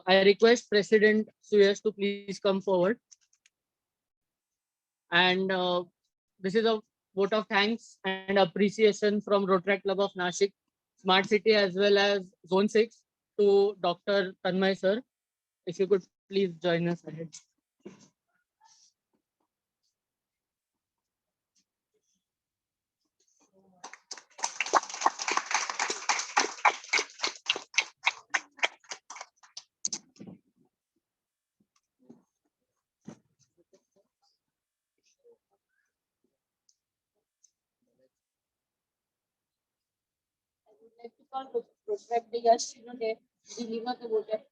[SPEAKER 1] I request President Suyash to please come forward. And this is a vote of thanks and appreciation from Rotary Club of Nashik, Smart City, as well as Zone 6 to Dr. Tanmay sir. If you could please join us ahead.
[SPEAKER 2] would like to call Rotaract the Yash जिन्होंने deliver के बोलते हैं.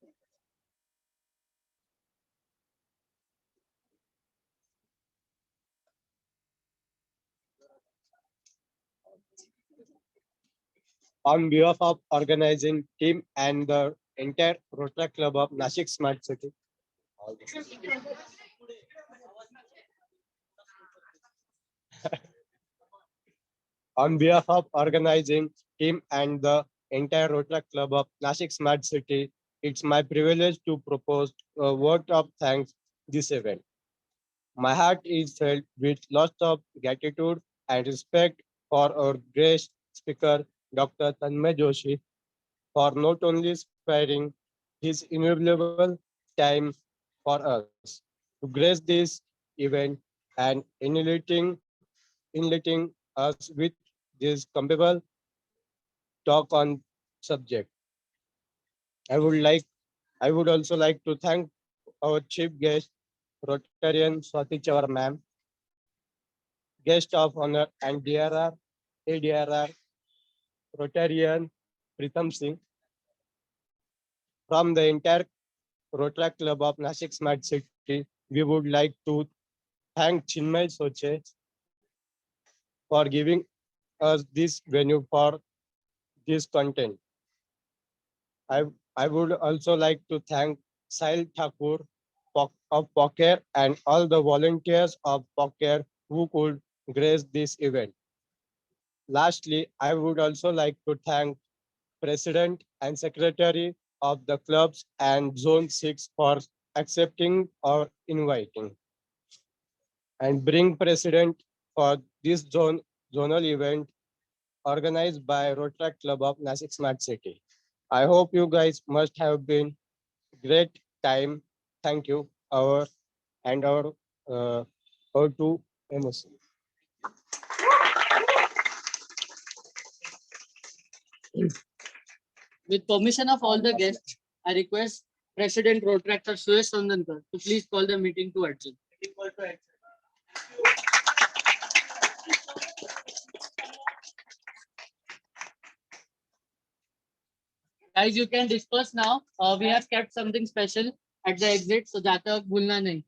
[SPEAKER 11] On behalf of organizing team and the entire Rotary Club of Nashik Smart City. On behalf of organizing team and the entire Rotary Club of Nashik Smart City, it's my privilege to propose a word of thanks this event. My heart is filled with lots of gratitude and respect for our great speaker, Dr. Tanmay Joshi, for not only sparing his invaluable time for us to grace this event and enlightening us with this comparable talk on subject. I would also like to thank our chief guest, Rotarian Swati Chawar ma'am, guest of honor and ADRR Rotarian Pritam Singh, from the entire Rotary Club of Nashik Smart City. We would like to thank Chinmay Soche for giving us this venue for this content. I would also like to thank Sahil Thakur of Poker and all the volunteers of Poker who could grace this event. Lastly, I would also like to thank President and Secretary of the clubs and Zone 6 for accepting or inviting, and bring President for this zonal event organized by Rotary Club of Nashik Smart City. I hope you guys must have been great time. Thank you. Our to MSC.
[SPEAKER 1] With permission of all the guests, I request President Rotaractor Suresh Sandankar to please call the meeting to adjourn. Guys, you can disperse now. We have kept something special at the exit, so jata tak bhulna nahi.